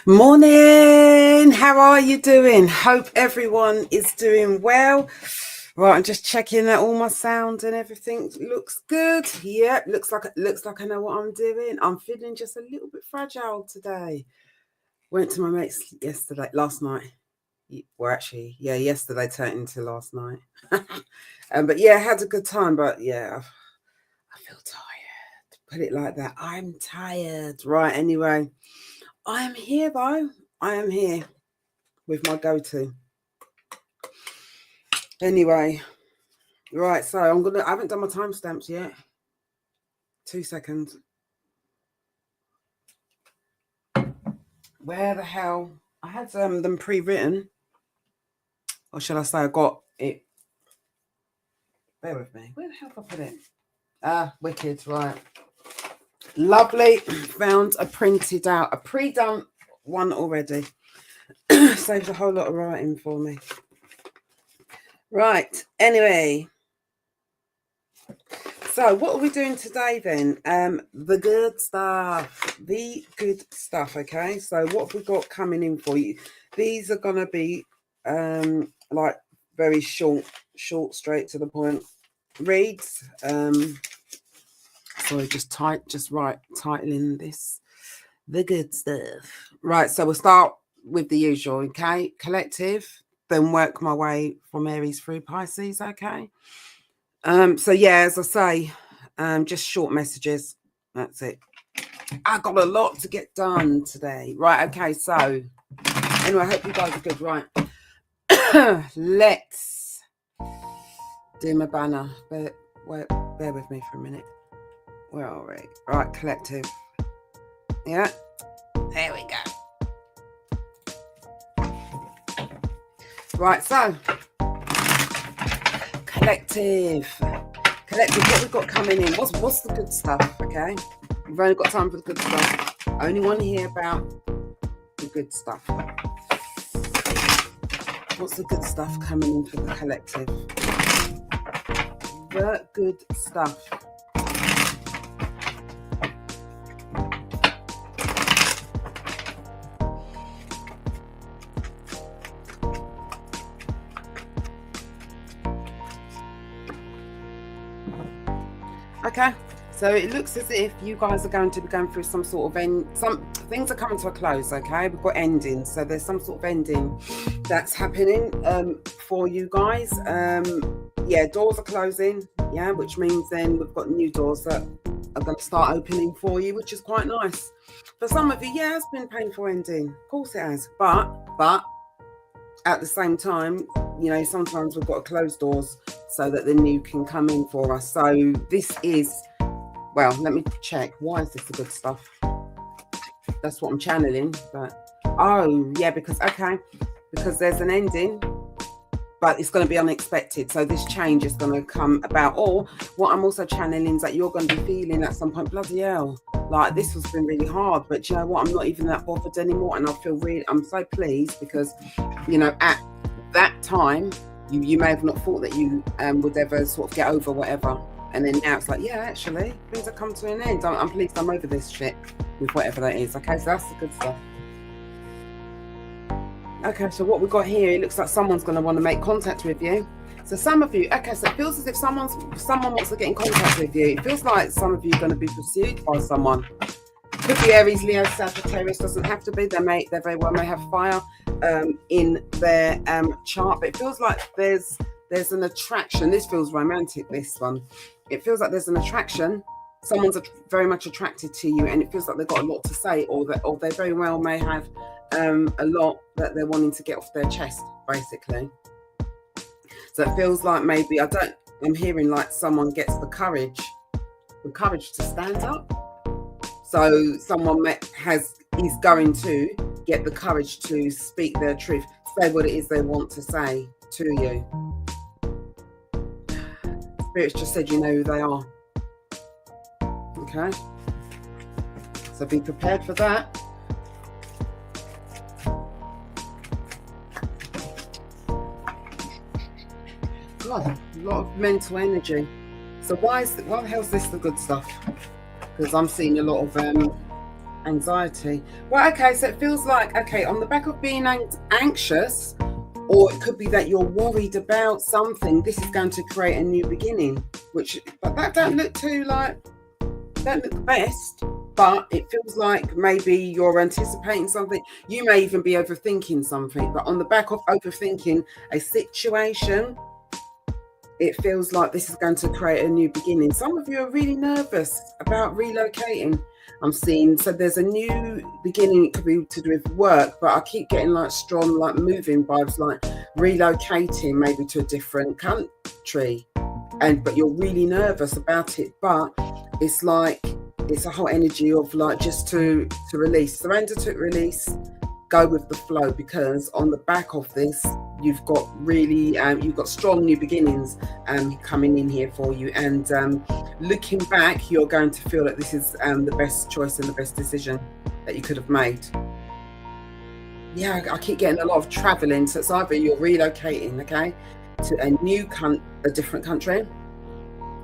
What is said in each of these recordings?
Morning, how are you doing? Hope everyone is doing well. Right, I'm just checking that all my sound and everything looks good. Yep, looks like I know what I'm doing. I'm feeling just a little bit fragile today. Went to my mate's last night. Well, actually, yeah, yesterday turned into last night. But yeah, had a good time. But yeah, I feel tired. Put it like that. I'm tired. Right, anyway, I am here though. I am here with my go-to. Anyway, right, so I haven't done my timestamps yet. 2 seconds. Where the hell? I had them pre-written. Or should I say I got it? Bear with me. Where the hell have I put it? Ah, wicked, right. Lovely. Found a printed out, a pre-done one already. Saves a whole lot of writing for me. Right, anyway. So what are we doing today then? The good stuff. Okay. So what have we got coming in for you? These are gonna be like very short, straight to the point reads. Sorry, titling this the good stuff. Right, so we'll start with the usual, okay? Collective, then work my way from Aries through Pisces, okay? So yeah, as I say, just short messages. That's it. I got a lot to get done today. Right, okay, so anyway, I hope you guys are good. Right. Let's do my banner. Bear with me for a minute. Where are we? Right, collective. Yeah. There we go. Right, so collective, what we've got coming in, what's the good stuff, okay? We've only got time for the good stuff. I only want to hear about the good stuff. What's the good stuff coming in for the collective? The good stuff. Okay, so it looks as if you guys are going to be going through some sort of some things are coming to a close, okay? We've got endings, so there's some sort of ending that's happening for you guys. Yeah, doors are closing, yeah, which means then we've got new doors that are going to start opening for you, which is quite nice. For some of you, yeah, it's been painful ending. Of course it has, but at the same time, you know, sometimes we've got to close doors so that the new can come in for us. So this is, well, let me check. Why is this the good stuff? That's what I'm channeling. But oh yeah, because there's an ending, but it's going to be unexpected. So this change is going to come about. Or what I'm also channeling is that you're going to be feeling at some point, bloody hell, like this has been really hard, but you know what, I'm not even that bothered anymore, and I'm so pleased because, you know, at that time you may have not thought that you would ever sort of get over whatever, and then now it's like, yeah, actually things have come to an end. I'm pleased I'm over this shit with whatever that is. Okay, so that's the good stuff. Okay, so what we've got here, it looks like someone's going to want to make contact with you. So some of you, okay, so it feels as if someone wants to get in contact with you. It feels like some of you are going to be pursued by someone. Could be Aries, Leo, Sagittarius, doesn't have to be. They very well may have fire in their chart, but it feels like there's an attraction. This feels romantic, this one. It feels like there's an attraction. Someone's very much attracted to you, and it feels like they've got a lot to say, or they very well may have a lot that they're wanting to get off their chest, basically. So it feels like maybe I'm hearing like someone gets the courage to stand up. So someone is going to get the courage to speak their truth, say what it is they want to say to you. Spirits just said you know who they are. Okay, so be prepared for that. God, a lot of mental energy. So why the hell is this the good stuff? Because I'm seeing a lot of Anxiety. Well, okay, so it feels like, okay, on the back of being anxious, or it could be that you're worried about something, this is going to create a new beginning, but that don't look the best, but it feels like maybe you're anticipating something. You may even be overthinking something, but on the back of overthinking a situation, it feels like this is going to create a new beginning. Some of you are really nervous about relocating. I'm seeing, so there's a new beginning. It could be to do with work, but I keep getting like strong, like moving vibes, like relocating maybe to a different country. But you're really nervous about it. But it's like, it's a whole energy of like just to release, surrender to release, go with the flow, because on the back of this, you've got really you've got strong new beginnings coming in here for you, and looking back, you're going to feel that this is the best choice and the best decision that you could have made. Yeah, I keep getting a lot of traveling, so it's either you're relocating, okay, to a different country,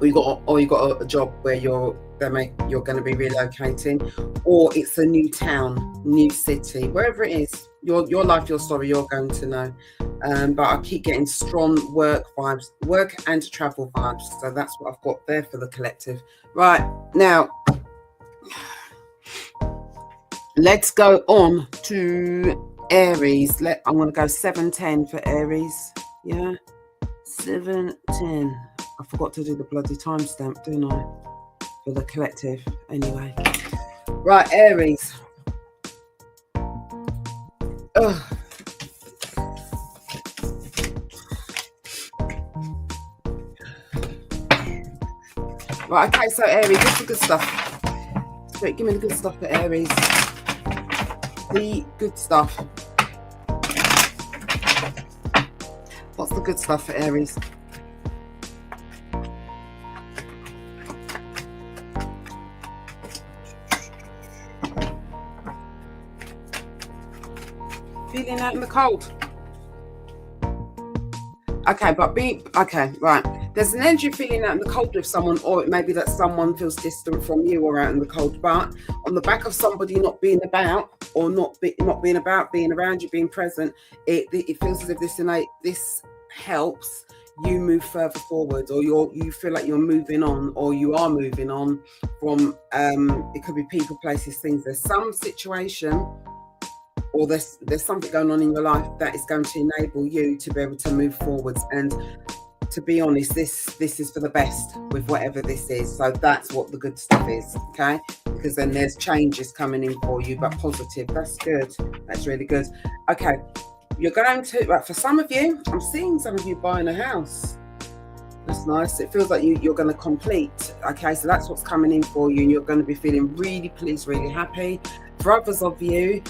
or you got a job where you're going to be relocating, or it's a new town, new city, wherever it is. Your life, your story, you're going to know. But I keep getting strong work vibes, work and travel vibes. So that's what I've got there for the collective. Right, now let's go on to Aries. I'm going to go 710 for Aries. Yeah, 710. I forgot to do the bloody timestamp, didn't I? For the collective, anyway. Right, Aries. Ugh. Right, okay, so Aries, this is the good stuff. Straight, give me the good stuff for Aries. The good stuff. What's the good stuff for Aries? Feeling out in the cold. Okay, but right. There's an energy feeling out in the cold with someone, or it may be that someone feels distant from you or out in the cold. But on the back of somebody not being about, or not being about, being around you, being present, it feels as if this helps you move further forward, or you feel like you're moving on, or you are moving on from. It could be people, places, things. There's some situation, or there's something going on in your life that is going to enable you to be able to move forwards. And to be honest, this is for the best with whatever this is. So that's what the good stuff is, okay? Because then there's changes coming in for you, but positive. That's good. That's really good. Okay, you're going to, right, for some of you, I'm seeing some of you buying a house. That's nice. It feels like you're going to complete. Okay, so that's what's coming in for you, and you're going to be feeling really pleased, really happy. For others of you,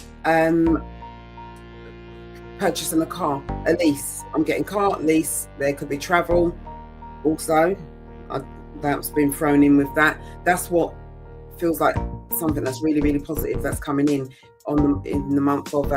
purchasing a car, a lease. I'm getting car, lease. There could be travel also. That's been thrown in with that. That's what feels like something that's really, really positive that's coming in in the month of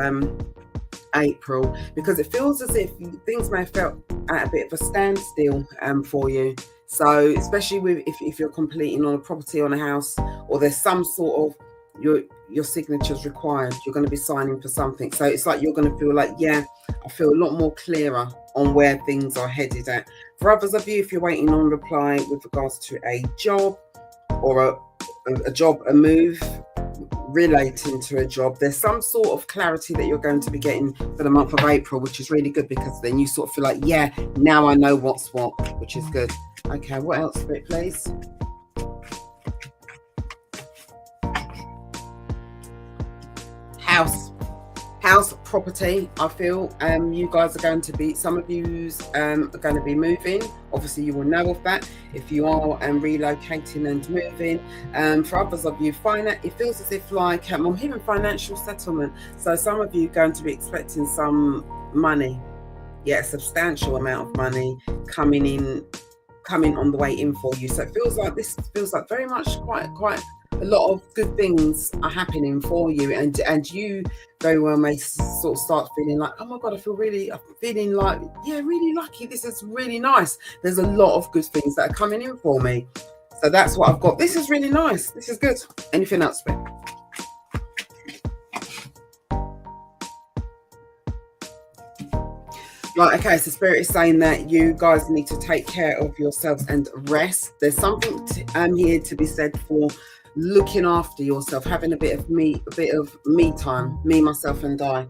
April, because it feels as if things may have felt at a bit of a standstill for you. So especially if you're completing on a property, on a house, or there's some sort of your signature's required, you're going to be signing for something. So it's like you're going to feel like, yeah, I feel a lot more clearer on where things are headed at. For others of you, if you're waiting on reply with regards to a job, or a move relating to a job, there's some sort of clarity that you're going to be getting for the month of April, which is really good, because then you sort of feel like, yeah, now I know what's what, which is good. Okay, what else, Spirit, please? House property. I feel you guys are going to be, some of yous are going to be moving. Obviously you will know of that if you are relocating and moving. For others of you, it feels as if like I'm hearing financial settlement. So some of you are going to be expecting some money, a substantial amount of money coming on the way in for you. So it feels like very much quite a lot of good things are happening for you, and you very well may sort of start feeling like, oh my God, I'm feeling like, yeah, really lucky. This is really nice. There's a lot of good things that are coming in for me. So that's what I've got. This is really nice. This is good. Anything else, Ben? Right, okay, so Spirit is saying that you guys need to take care of yourselves and rest. There's something here to be said for looking after yourself, having a bit of me time, me, myself, and I.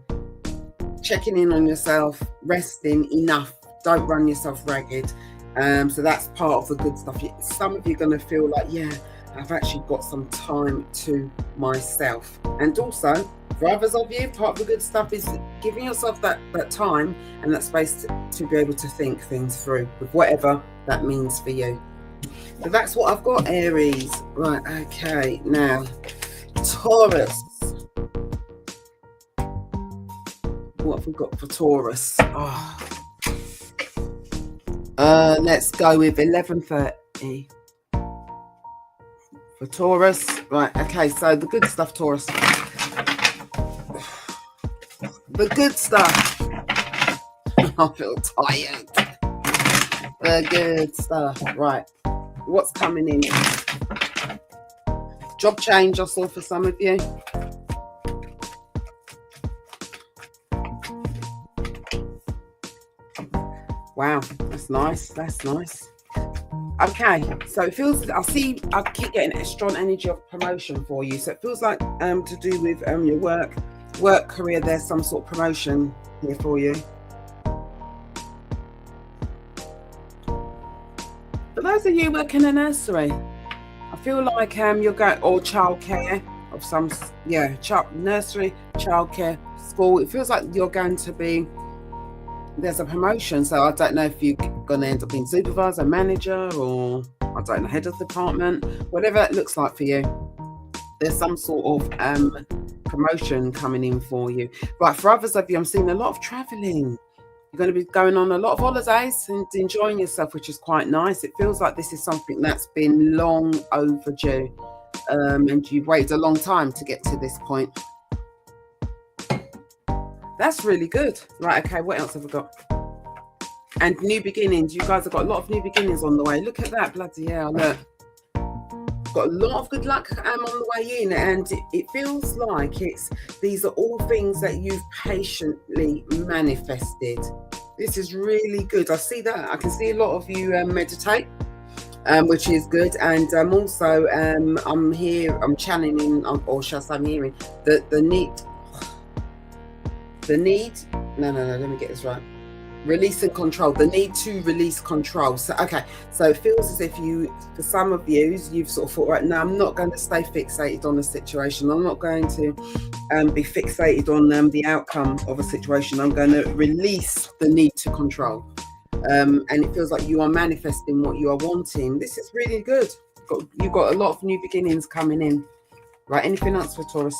Checking in on yourself, resting enough. Don't run yourself ragged. So that's part of the good stuff. Some of you are going to feel like, yeah, I've actually got some time to myself. And also, for others of you, part of the good stuff is giving yourself that time and that space to be able to think things through with whatever that means for you. So that's what I've got, Aries. Right, okay. Now, Taurus. What have we got for Taurus? Let's go with 11:30 for Taurus. Right, okay, so the good stuff, Taurus. The good stuff. I feel tired. The good stuff. Right, what's coming in? Job change, I saw for some of you. Wow, that's nice. That's nice. Okay, so it feels, I keep getting a strong energy of promotion for you. So it feels like to do with your work career. There's some sort of promotion here for you. For those of you working in a nursery, I feel like you're going, or childcare of some, yeah, nursery, childcare, school. It feels like you're going to be, there's a promotion. So I don't know if you're going to end up being supervisor, manager, or I don't know, head of department, whatever it looks like for you. There's some sort of promotion coming in for you. Right, for others of you, I'm seeing a lot of traveling. You're going to be going on a lot of holidays and enjoying yourself, which is quite nice. It feels like this is something that's been long overdue, and you've waited a long time to get to this point. That's really good. Right, okay, what else have we got? And new beginnings. You guys have got a lot of new beginnings on the way. Look at that, bloody hell, look. Got a lot of good luck on the way in, and it feels like these are all things that you've patiently manifested. This is really good. I see that. I can see a lot of you meditate, which is good. And also I'm channeling, or shall I say I'm hearing the need. No, let me get this right. Release and control, the need to release control. So okay, so it feels as if for some of you've sort of thought, right, now I'm not going to stay fixated on the situation. I'm not going to be fixated on the outcome of a situation. I'm going to release the need to control, and it feels like you are manifesting what you are wanting. This is really good. You've got a lot of new beginnings coming in. Right, anything else for Taurus?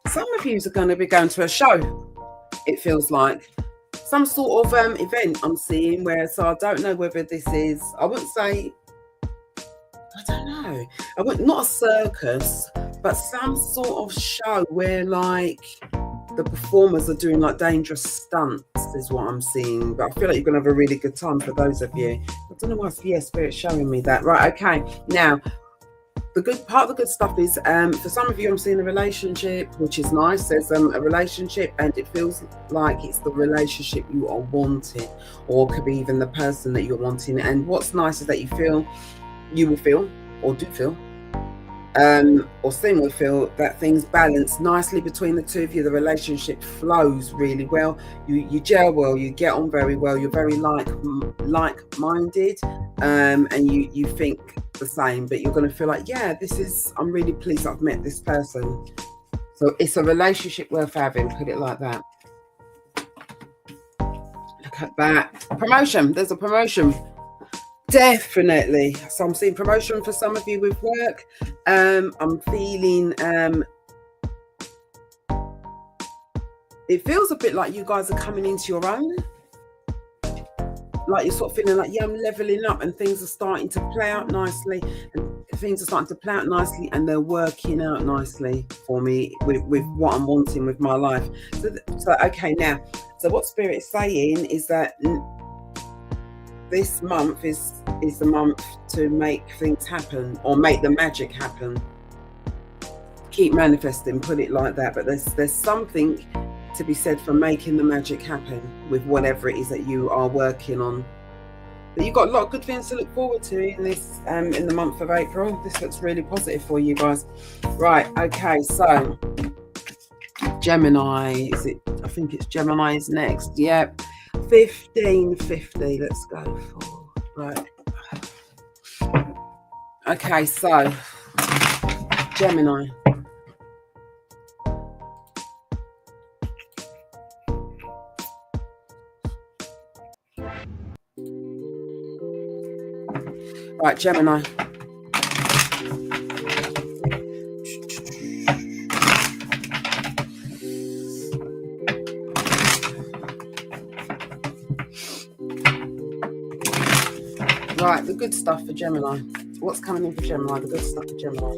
Some of you are going to be going to a show. It feels like some sort of event I'm seeing where, so I don't know whether this is, I wouldn't say, I don't know, not a circus, but some sort of show where like the performers are doing like dangerous stunts is what I'm seeing. But I feel like you're going to have a really good time for those of you. I don't know why Spirit's showing me that. Right, okay. Now, the good part of the good stuff is for some of you, I'm seeing a relationship, which is nice. There's a relationship, and it feels like it's the relationship you are wanting, or could be even the person that you're wanting. And what's nice is that you will feel, or do feel, or soon will feel that things balance nicely between the two of you. The relationship flows really well. You gel well. You get on very well. You're very like-minded, and you think the same, but you're going to feel like, yeah, I'm really pleased I've met this person. So it's a relationship worth having, put it like that. Look at that. Promotion. There's a promotion. Definitely. So I'm seeing promotion for some of you with work. I'm feeling it feels a bit like you guys are coming into your own. Like you're sort of feeling like, yeah, I'm leveling up, and things are starting to play out nicely, and they're working out nicely for me with what I'm wanting with my life. So okay, now, so what Spirit is saying is that this month is the month to make things happen, or make the magic happen. Keep manifesting, put it like that. But there's something to be said for making the magic happen with whatever it is that you are working on. But you've got a lot of good things to look forward to in this in the month of April. This looks really positive for you guys. Right, okay, so Gemini, is it? I think it's Gemini is next. Yep. 1550. Let's go for right. Okay, so Gemini. Right, Gemini. Right, the good stuff for Gemini. What's coming in for Gemini? The good stuff for Gemini.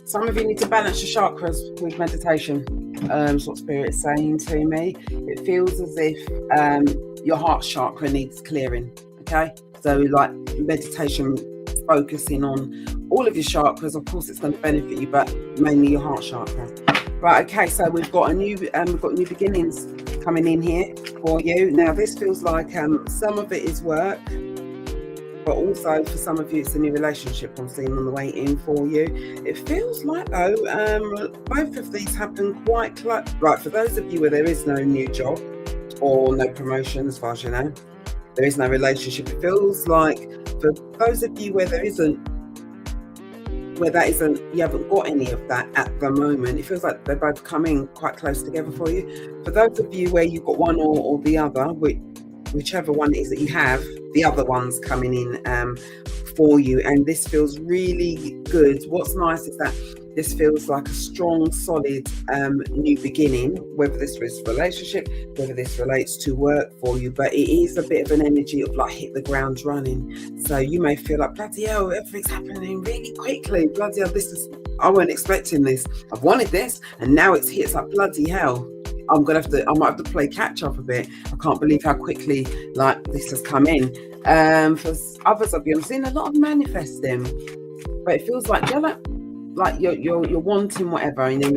Some of you need to balance your chakras with meditation. That's what Spirit is saying to me. It feels as if your heart chakra needs clearing. Okay, so like meditation, focusing on all of your chakras. Of course, it's going to benefit you, but mainly your heart chakra. Right. Okay, so we've got new beginnings coming in here for you. Now, this feels like some of it is work, but also for some of you, it's a new relationship I'm seeing on the way in for you. It feels like, though, both of these happen quite close. Right, for those of you where there is no new job or no promotion, as far as you know, there is no relationship. It feels like for those of you where that isn't, you haven't got any of that at the moment. It feels like they're both coming quite close together for you. For those of you where you've got one or the other, whichever one it is that you have, the other one's coming in for you, and this feels really good. What's nice is that this feels like a strong, solid new beginning, whether this is a relationship, whether this relates to work for you, but it is a bit of an energy of like hit the ground running. So you may feel like, bloody hell, everything's happening really quickly. Bloody hell, I weren't expecting this. I've wanted this, and now it's here. It's like, bloody hell. I might have to play catch up a bit. I can't believe how quickly like this has come in. For others of you, I'm seeing a lot of manifesting, but it feels like you're wanting whatever, and then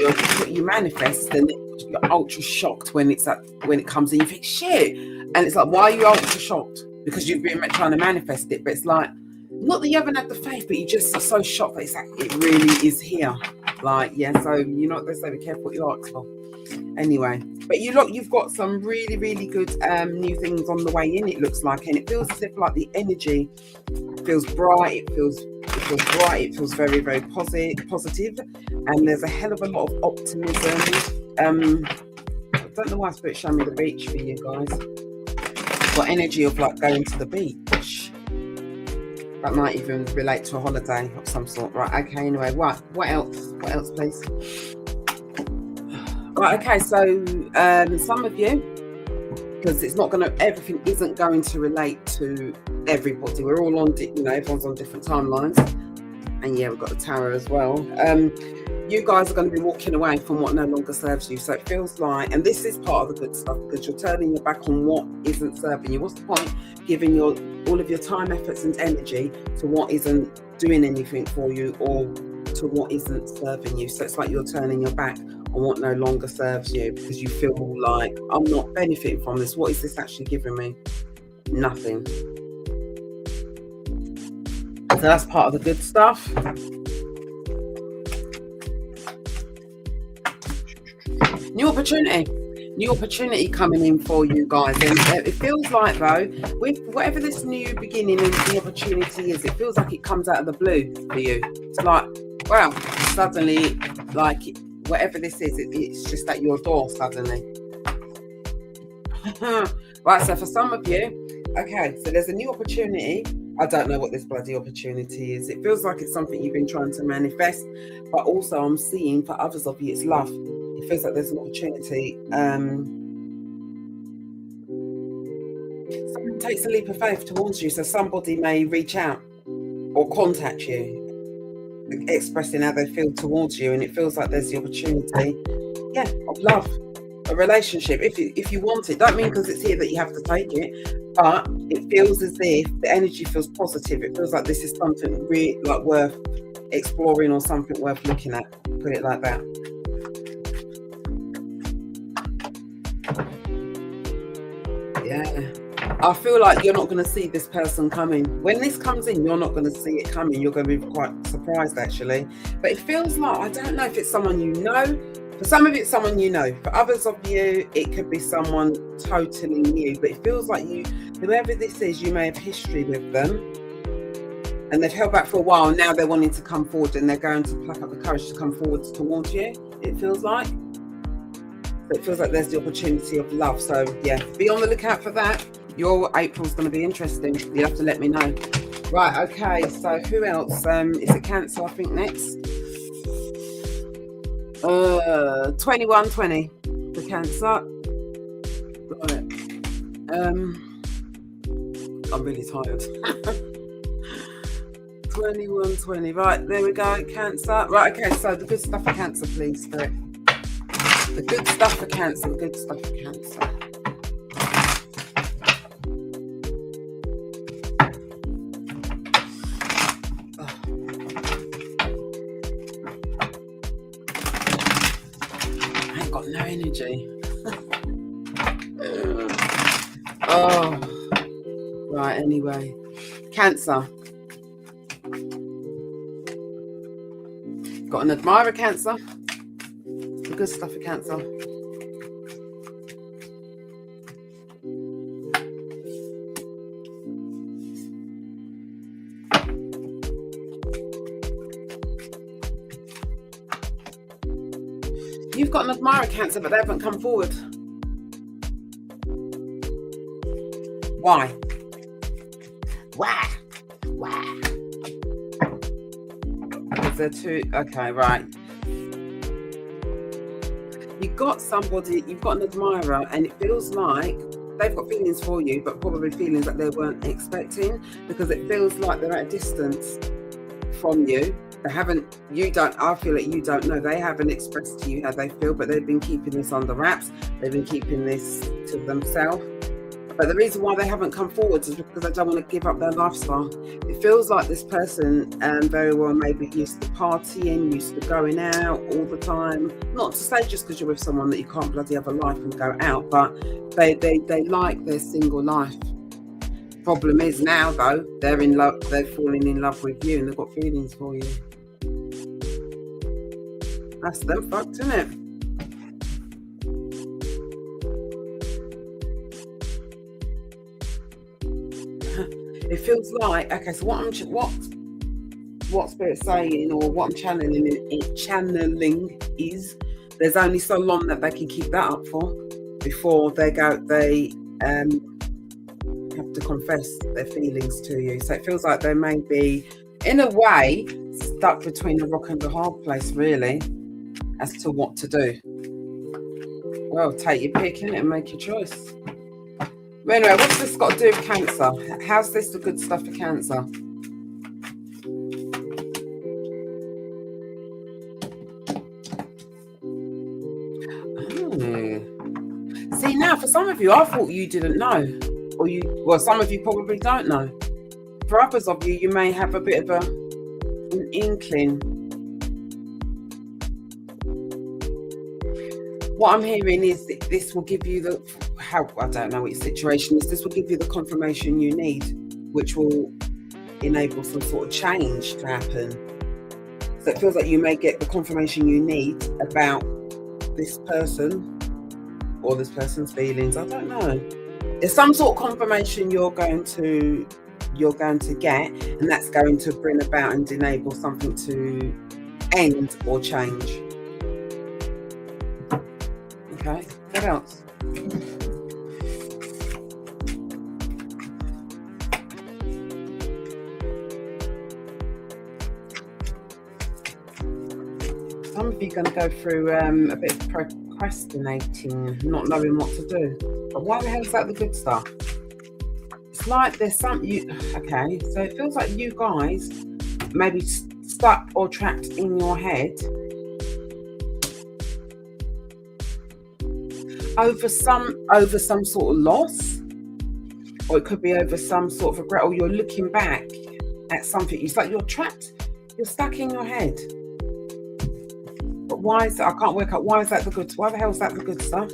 you manifest, and you're ultra shocked when it comes in. You think shit, and it's like, why are you ultra shocked? Because you've been trying to manifest it, but it's like, not that you haven't had the faith, but you just are so shocked that it's like it really is here. Like, yeah, so you know what they say, be careful what you ask for. Anyway, but you've got some really, really good new things on the way in, it looks like, and it feels as if like the energy feels bright, it feels bright, it feels very, very positive, and there's a hell of a lot of optimism. I don't know why Spirit showed me the beach for you guys. Got energy of like going to the beach. That might even relate to a holiday of some sort. Right, okay, anyway, what else please? Right, okay, so some of you, because everything isn't going to relate to everybody. We're all on, everyone's on different timelines. And yeah, we've got the Tower as well. You guys are going to be walking away from what no longer serves you. So it feels like, and this is part of the good stuff, because you're turning your back on what isn't serving you. What's the point giving all of your time, efforts and energy to what isn't doing anything for you, or to what isn't serving you? So it's like you're turning your back on what no longer serves you, because you feel like, I'm not benefiting from this. What is this actually giving me? Nothing. So that's part of the good stuff. New opportunity coming in for you guys, and it feels like, though, with whatever this new beginning and the opportunity is, it feels like it comes out of the blue for you. It's like, wow, suddenly, like, whatever this is, it's just at your door suddenly. Right, so for some of you, okay, so there's a new opportunity. I don't know what this bloody opportunity is. It feels like it's something you've been trying to manifest, but also I'm seeing for others of you, it's love. It feels like there's an opportunity. Someone takes a leap of faith towards you, so somebody may reach out or contact you, expressing how they feel towards you, and it feels like there's the opportunity, of love, a relationship. If you want it, don't mean because it's here that you have to take it, but it feels as if the energy feels positive. It feels like this is something really like worth exploring, or something worth looking at. Put it like that. Yeah. I feel like you're not going to see this person coming. When this comes in, you're not going to see it coming. You're going to be quite surprised, actually. But it feels like, I don't know if it's someone you know. For some of it, someone you know. For others of you, it could be someone totally new. But it feels like you, whoever this is, you may have history with them. And they've held back for a while. Now they're wanting to come forward and they're going to pluck up the courage to come forward towards you, it feels like. So it feels like there's the opportunity of love. So yeah, be on the lookout for that. Your April's going to be interesting. You'll have to let me know. Right, okay. So who else? Is it Cancer, I think, next? 2120 for Cancer. Right. I'm really tired. 2120. Right, there we go. Cancer. Right, okay. So the good stuff for Cancer, please, Spirit. The good stuff for Cancer. The good stuff for Cancer. No energy. Oh, right. Anyway, Cancer. Got an admirer, Cancer. The good stuff for Cancer. You've got an admirer, Cancer, but they haven't come forward. Why? Why? Is there two? Okay, right. You've got somebody, you've got an admirer, and it feels like they've got feelings for you, but probably feelings that they weren't expecting, because it feels like they're at a distance from you. They haven't, I feel like you don't know. They haven't expressed to you how they feel, but they've been keeping this under wraps. They've been keeping this to themselves. But the reason why they haven't come forward is because they don't want to give up their lifestyle. It feels like this person very well maybe used to partying, used to going out all the time. Not to say just because you're with someone that you can't bloody have a life and go out, but they like their single life. Problem is now though, they're in love, they're falling in love with you and they've got feelings for you. That's them fucked, isn't it? It feels like, okay, so what Spirit's saying, or what I'm channeling is there's only so long that they can keep that up for before they have to confess their feelings to you. So it feels like they may be, in a way, stuck between a rock and a hard place, really, as to what to do. Well, take your pick in it and make your choice. Anyway, what's this got to do with Cancer? How's this the good stuff for Cancer? Oh. See, now for some of you, I thought you didn't know, or some of you probably don't know. For others of you, you may have a bit of an inkling. What I'm hearing is that this will give you I don't know what your situation is. This will give you the confirmation you need, which will enable some sort of change to happen. So it feels like you may get the confirmation you need about this person or this person's feelings. I don't know. There's some sort of confirmation you're going to get, and that's going to bring about and enable something to end or change. Okay, what else? Some of you are going to go through a bit of procrastinating, not knowing what to do. But why the hell is that the good stuff? It's like there's okay, so it feels like you guys may be stuck or trapped in your head over some sort of loss, or it could be over some sort of regret, or you're looking back at something. It's like you're trapped, you're stuck in your head. But why is that? I can't work out why is that the good. Why the hell is that the good stuff?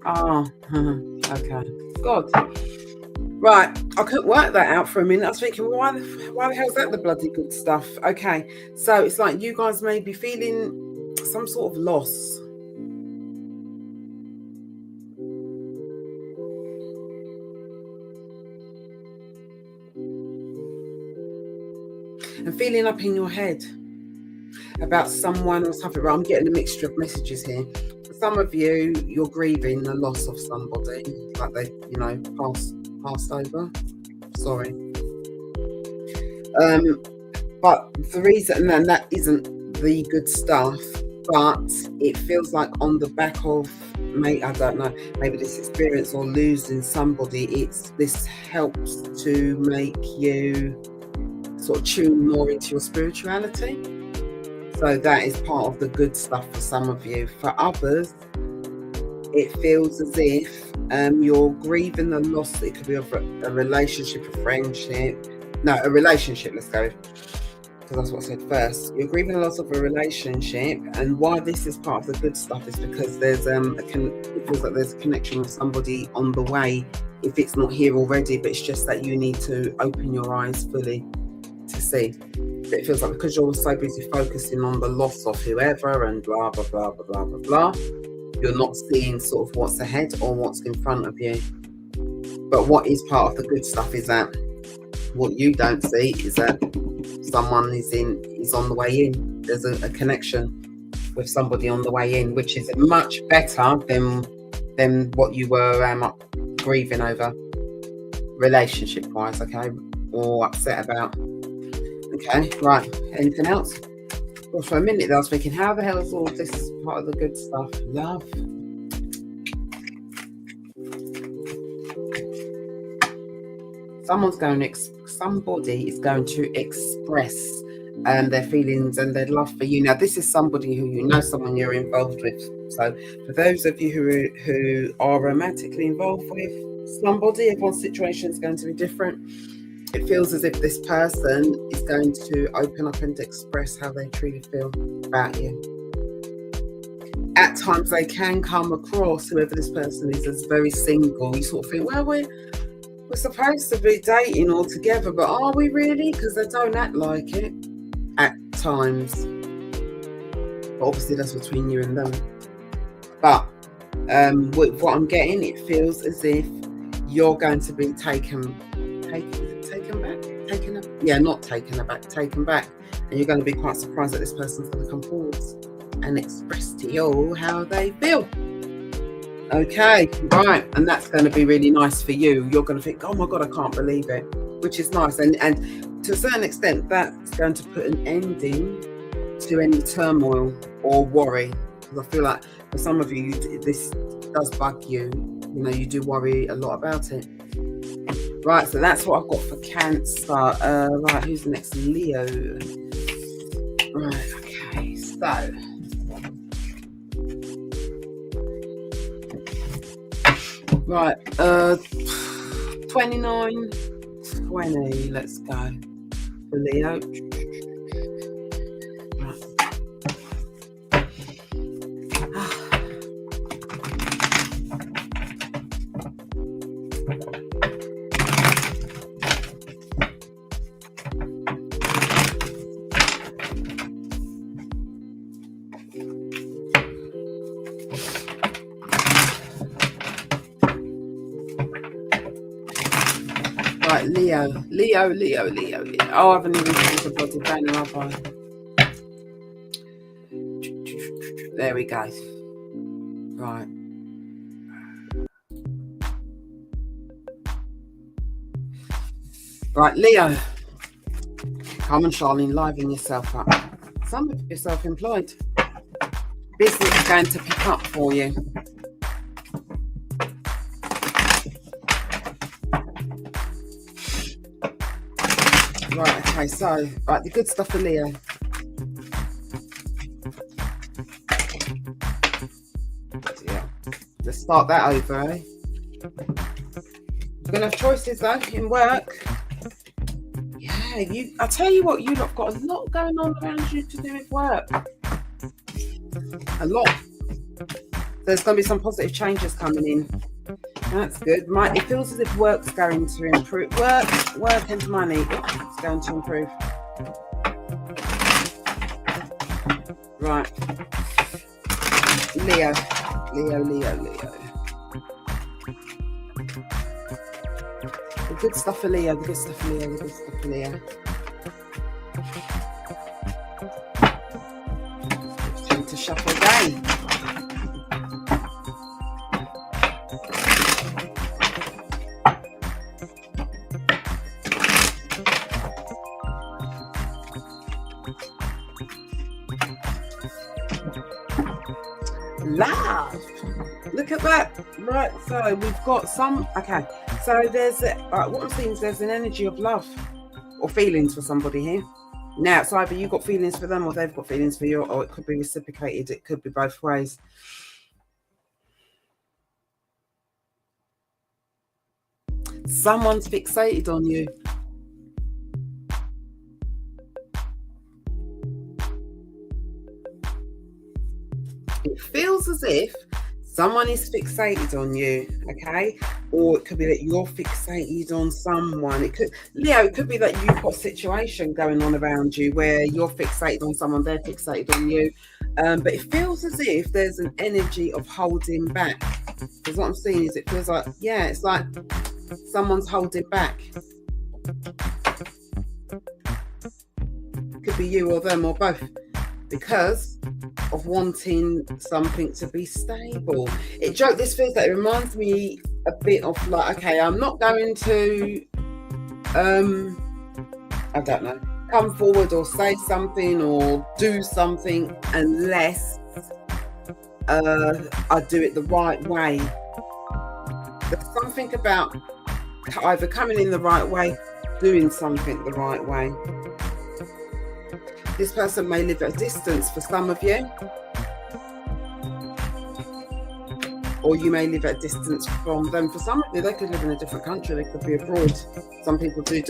Ah, okay. God. Right, I couldn't work that out for a minute. I was thinking, well, why the hell's that the bloody good stuff? Okay, so it's like you guys may be feeling some sort of loss. And feeling up in your head about someone or something. Right, I'm getting a mixture of messages here. For some of you, you're grieving the loss of somebody, like they, passed over. Sorry. But the reason, and that isn't the good stuff, but it feels like on the back of, I don't know, maybe this experience or losing somebody, this helps to make you sort of tune more into your spirituality. So that is part of the good stuff for some of you. For others, it feels as if you're grieving the loss. It could be of a relationship, a friendship. No, a relationship, let's go. Because that's what I said first. You're grieving the loss of a relationship. And why this is part of the good stuff is because there's it feels like there's a connection with somebody on the way, if it's not here already, but it's just that you need to open your eyes fully to see. But it feels like because you're so busy focusing on the loss of whoever and blah, blah, blah, blah, blah, blah, blah, you're not seeing sort of what's ahead or what's in front of you. But what is part of the good stuff is that what you don't see is that someone is on the way in. There's a connection with somebody on the way in, which is much better than what you were grieving over relationship wise, okay, or upset about. Okay, right. Anything else? Well, for a minute I was thinking, how the hell is all this part of the good stuff? Love. Somebody is going to express their feelings and their love for you. Now, this is somebody who you know, someone you're involved with. So, for those of you who are romantically involved with somebody, everyone's situation is going to be different. It feels as if this person is going to open up and express how they truly feel about you. At times, they can come across, whoever this person is, as very single. You sort of think, well, we're supposed to be dating all together, but are we really? Because they don't act like it at times. But obviously, that's between you and them. But with what I'm getting, it feels as if you're going to be taken back. And you're going to be quite surprised that this person's going to come forwards and express to you how they feel. Okay, right. And that's going to be really nice for you. You're going to think, oh my God, I can't believe it, which is nice. And to a certain extent, that's going to put an ending to any turmoil or worry. Because I feel like for some of you, this does bug you. You know, you do worry a lot about it. Right, so that's what I've got for Cancer. Right, who's the next? Leo. Right, okay, so. Right, 29, 20, let's go. For Leo. Right, Leo. Oh, I haven't even seen the bloody banner, have I? There we go. Right. Right, Leo. Come on, Charlene, liven yourself up. Some of you are self-employed. Business is going to pick up for you. Right, okay, so, right, the good stuff for Leo. Yeah. Let's start that over, eh? You're going to have choices, though, in work. Yeah, I tell you what, you lot have got a lot going on around you to do with work. A lot. there's going to be some positive changes coming in. That's good. It feels as if work's going to improve. Work and money. It's going to improve. Right. Leo. The good stuff for Leo. The good stuff for Leo. It's time to shuffle again. Love. Look at that. Right, so we've got some. Okay, so there's what I'm seeing is there's an energy of love or feelings for somebody here. Now it's either you got feelings for them or they've got feelings for you, or it could be reciprocated. It could be both ways. Someone's fixated on you. It feels as if someone is fixated on you, okay? Or it could be that you're fixated on someone. It could, Leo, it could be that you've got a situation going on around you where you're fixated on someone, they're fixated on you. But it feels as if there's an energy of holding back. Because what I'm seeing is it feels like, yeah, it's like someone's holding back. It could be you or them or both. Because of wanting something to be stable. This feels like it reminds me a bit of like, okay, I'm not going to I don't know, come forward or say something or do something unless I do it the right way. There's something about either coming in the right way, doing something the right way. This person may live at a distance for some of you, or you may live at a distance from them. For some of you, they could live in a different country, they could be abroad. Some people do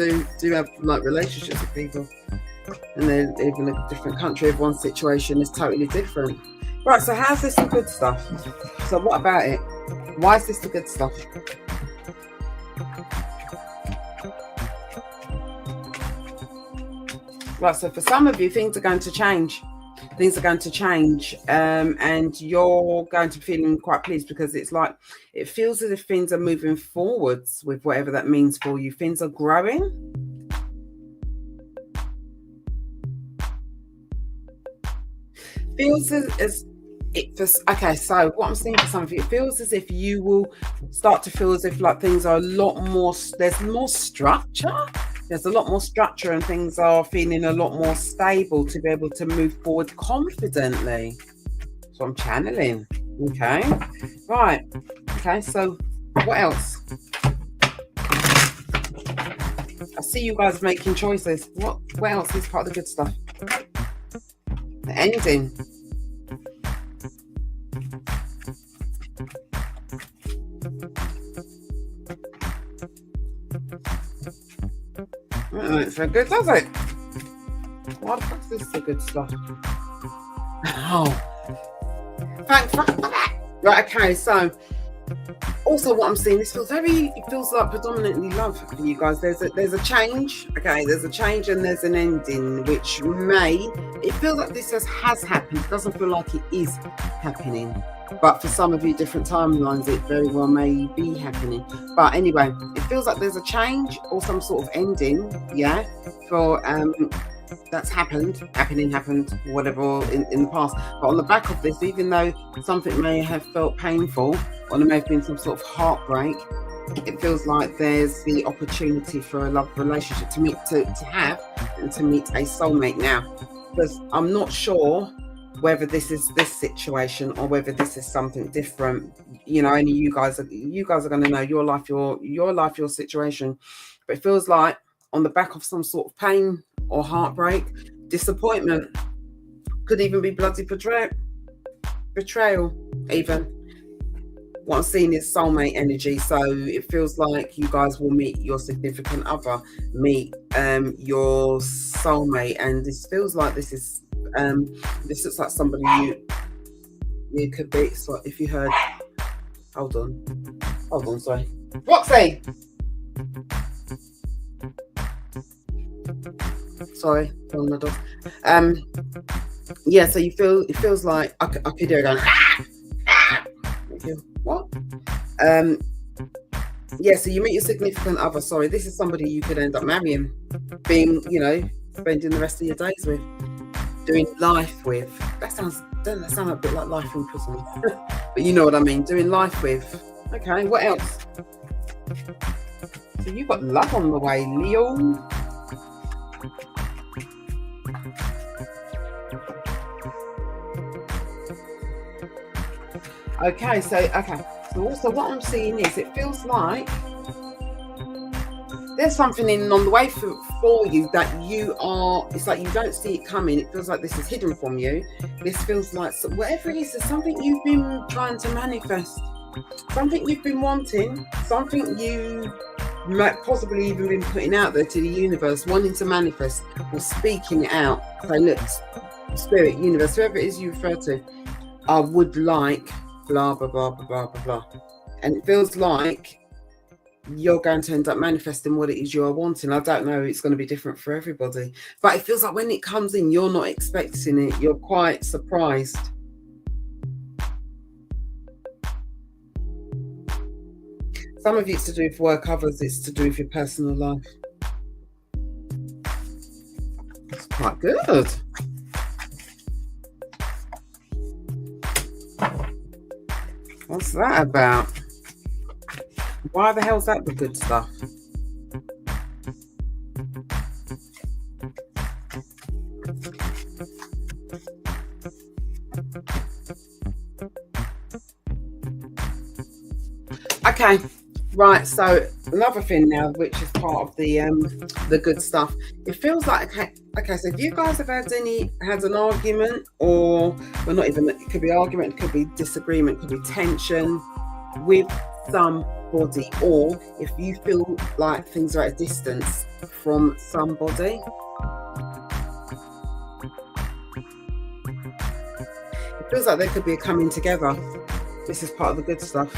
have like relationships with people and they live in a different country. Everyone's situation is totally different. Right, so how's this the good stuff? So what about it? Why is this the good stuff? Right, so for some of you, things are going to change. Things are going to change, and you're going to be feeling quite pleased because it's like it feels as if things are moving forwards with whatever that means for you. Things are growing. Feels as it feels, okay, so what I'm seeing for some of you, it feels as if you will start to feel as if like things are a lot more, there's more structure. There's a lot more structure and things are feeling a lot more stable to be able to move forward confidently. So I'm channeling. Okay. Right. Okay. So what else? I see you guys making choices. What else is part of the good stuff? The ending. It's so good, does it? What the fuck is this so good stuff? Oh, thanks for that. Right, okay, so also what I'm seeing, it feels like predominantly love for you guys. There's a change, okay, there's a change and there's an ending, which it feels like this has happened. It doesn't feel like it is happening. But for some of you, different timelines, it very well may be happening. But anyway, it feels like there's a change or some sort of ending, yeah, for that's happened, whatever in the past. But on the back of this, even though something may have felt painful or there may have been some sort of heartbreak, it feels like there's the opportunity for a love relationship to meet a soulmate now. Because I'm not sure whether this is this situation or whether this is something different. You know, only you guys are going to know your life, your situation. But it feels like on the back of some sort of pain or heartbreak, disappointment, could even be bloody betrayal even. What I'm seeing is soulmate energy. So it feels like you guys will meet your significant other, meet your soulmate, and this feels like this looks like somebody You could be, so if you heard, hold on, sorry. Roxy! Sorry, on my dog. Yeah, so you feel, it feels like, I could hear it going, what? Yeah, so you meet your significant other. Sorry, this is somebody you could end up marrying, being, you know, spending the rest of your days with, doing life with. Doesn't that sound a bit like life in prison? But you know what I mean, doing life with. Okay, what else? So you've got love on the way, Leo. Okay, so also what I'm seeing is, it feels like there's something on the way for you that you are, it's like you don't see it coming. It feels like this is hidden from you. This feels like, whatever it is, there's something you've been trying to manifest, something you've been wanting, something you might possibly even been putting out there to the universe, wanting to manifest, or speaking it out. So look, spirit, universe, whoever it is you refer to, I would like blah, blah, blah, blah, blah, blah, blah. And it feels like you're going to end up manifesting what it is you're wanting. I don't know, it's going to be different for everybody, but it feels like when it comes in, you're not expecting it. You're quite surprised. Some of it's to do with work, others it's to do with your personal life. It's quite good. What's that about? Why the hell's that the good stuff? Okay, right, so another thing now, which is part of the good stuff. It feels like, okay, so if you guys have had an argument, or well, not even, it could be argument, it could be disagreement, it could be tension with somebody, or if you feel like things are at a distance from somebody, it feels like there could be a coming together. This is part of the good stuff.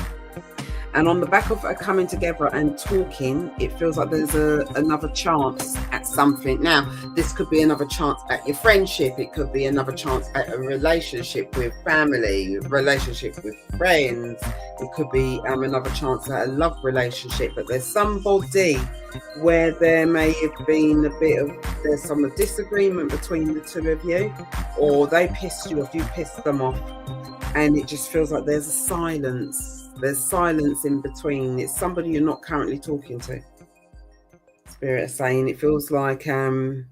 And on the back of a coming together and talking, it feels like there's another chance at something. Now, this could be another chance at your friendship. It could be another chance at a relationship with family, relationship with friends. It could be another chance at a love relationship. But there's somebody where there may have been there's some disagreement between the two of you, or they pissed you off, you pissed them off. And it just feels like there's a silence. There's silence in between. It's somebody you're not currently talking to. Spirit is saying it feels like a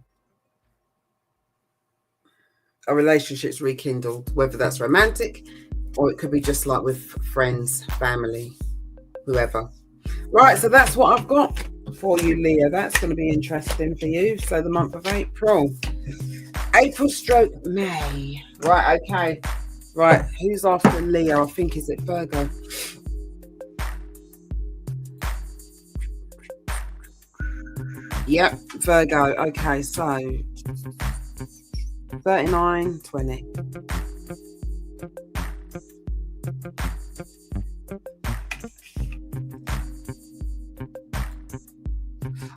relationship's rekindled, whether that's romantic, or it could be just like with friends, family, whoever. Right, so that's what I've got for you, Leo. That's going to be interesting for you. So the month of April. April/May. Right, okay. Right, who's after Leo? I think, is it Virgo? Yep, Virgo. Okay, so 39, 20.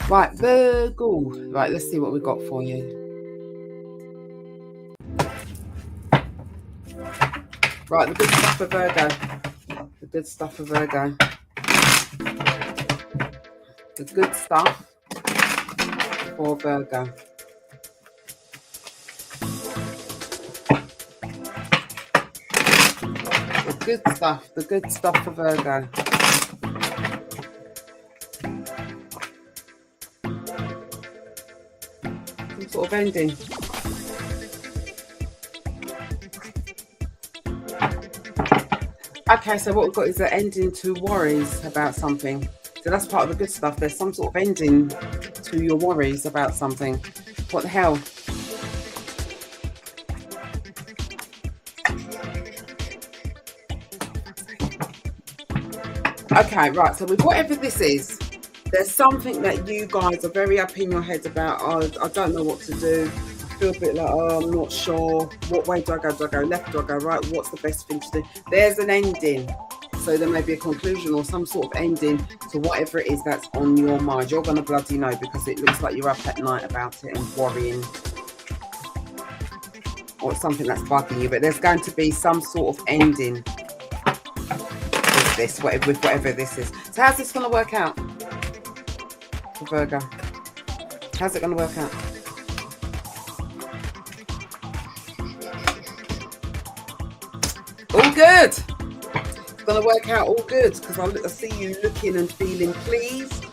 Right, Virgo. Right, let's see what we've got for you. Right, the good stuff for Virgo. The good stuff for Virgo. The good stuff for Virgo. The good stuff for Virgo. Some sort of ending. Okay, so what we've got is an ending to worries about something. So that's part of the good stuff. There's some sort of ending to your worries about something. What the hell? Okay, right, so with whatever this is, there's something that you guys are very up in your head about. I don't know what to do. I feel a bit like, oh, I'm not sure. What way do I go? Do I go left? Do I go right? What's the best thing to do? There's an ending. So there may be a conclusion or some sort of ending to whatever it is that's on your mind. You're going to bloody know, because it looks like you're up at night about it and worrying, or something that's bugging you. But there's going to be some sort of ending with this, whatever this is. So how's this going to work out for Virgo? How's it going to work out? All good. It's going to work out all good, because I see you looking and feeling pleased.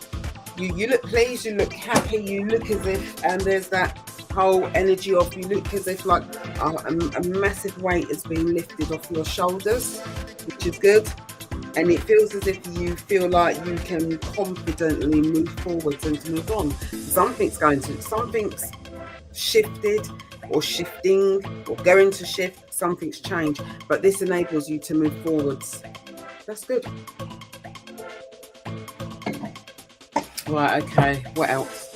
You look pleased, you look happy, you look as if, and there's that whole energy of, you look as if like a massive weight has been lifted off your shoulders, which is good. And it feels as if you feel like you can confidently move forwards and to move on. Something's shifted or shifting or going to shift. Something's changed, but this enables you to move forwards. That's good. Right, okay, what else?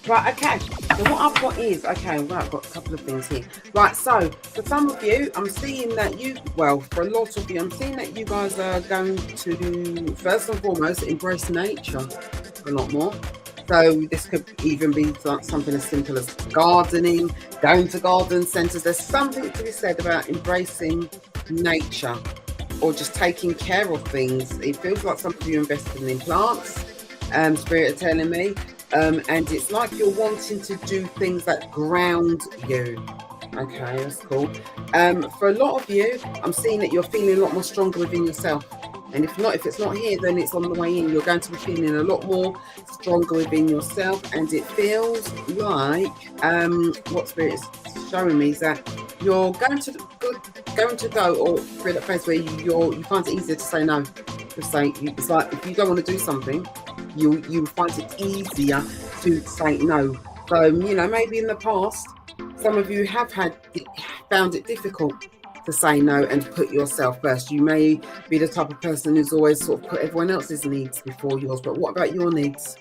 Right, okay, so what I've got is, okay, right, I've got a couple of things here. Right, so for some of you, I'm seeing that for a lot of you, I'm seeing that you guys are going to, first and foremost, embrace nature a lot more. So this could even be something as simple as gardening, going to garden centres. There's something to be said about embracing nature or just taking care of things. It feels like some of you invested in plants, Spirit are telling me. And it's like you're wanting to do things that ground you. Okay, that's cool. For a lot of you, I'm seeing that you're feeling a lot more stronger within yourself. And if it's not here, then it's on the way in. You're going to be feeling a lot more stronger within yourself. And it feels like, what Spirit is showing me is that you're going to go, or through that phase where you find it easier to say no. It's like if you don't want to do something, you find it easier to say no. So, maybe in the past, some of you have found it difficult to say no and put yourself first. You may be the type of person who's always sort of put everyone else's needs before yours, but what about your needs?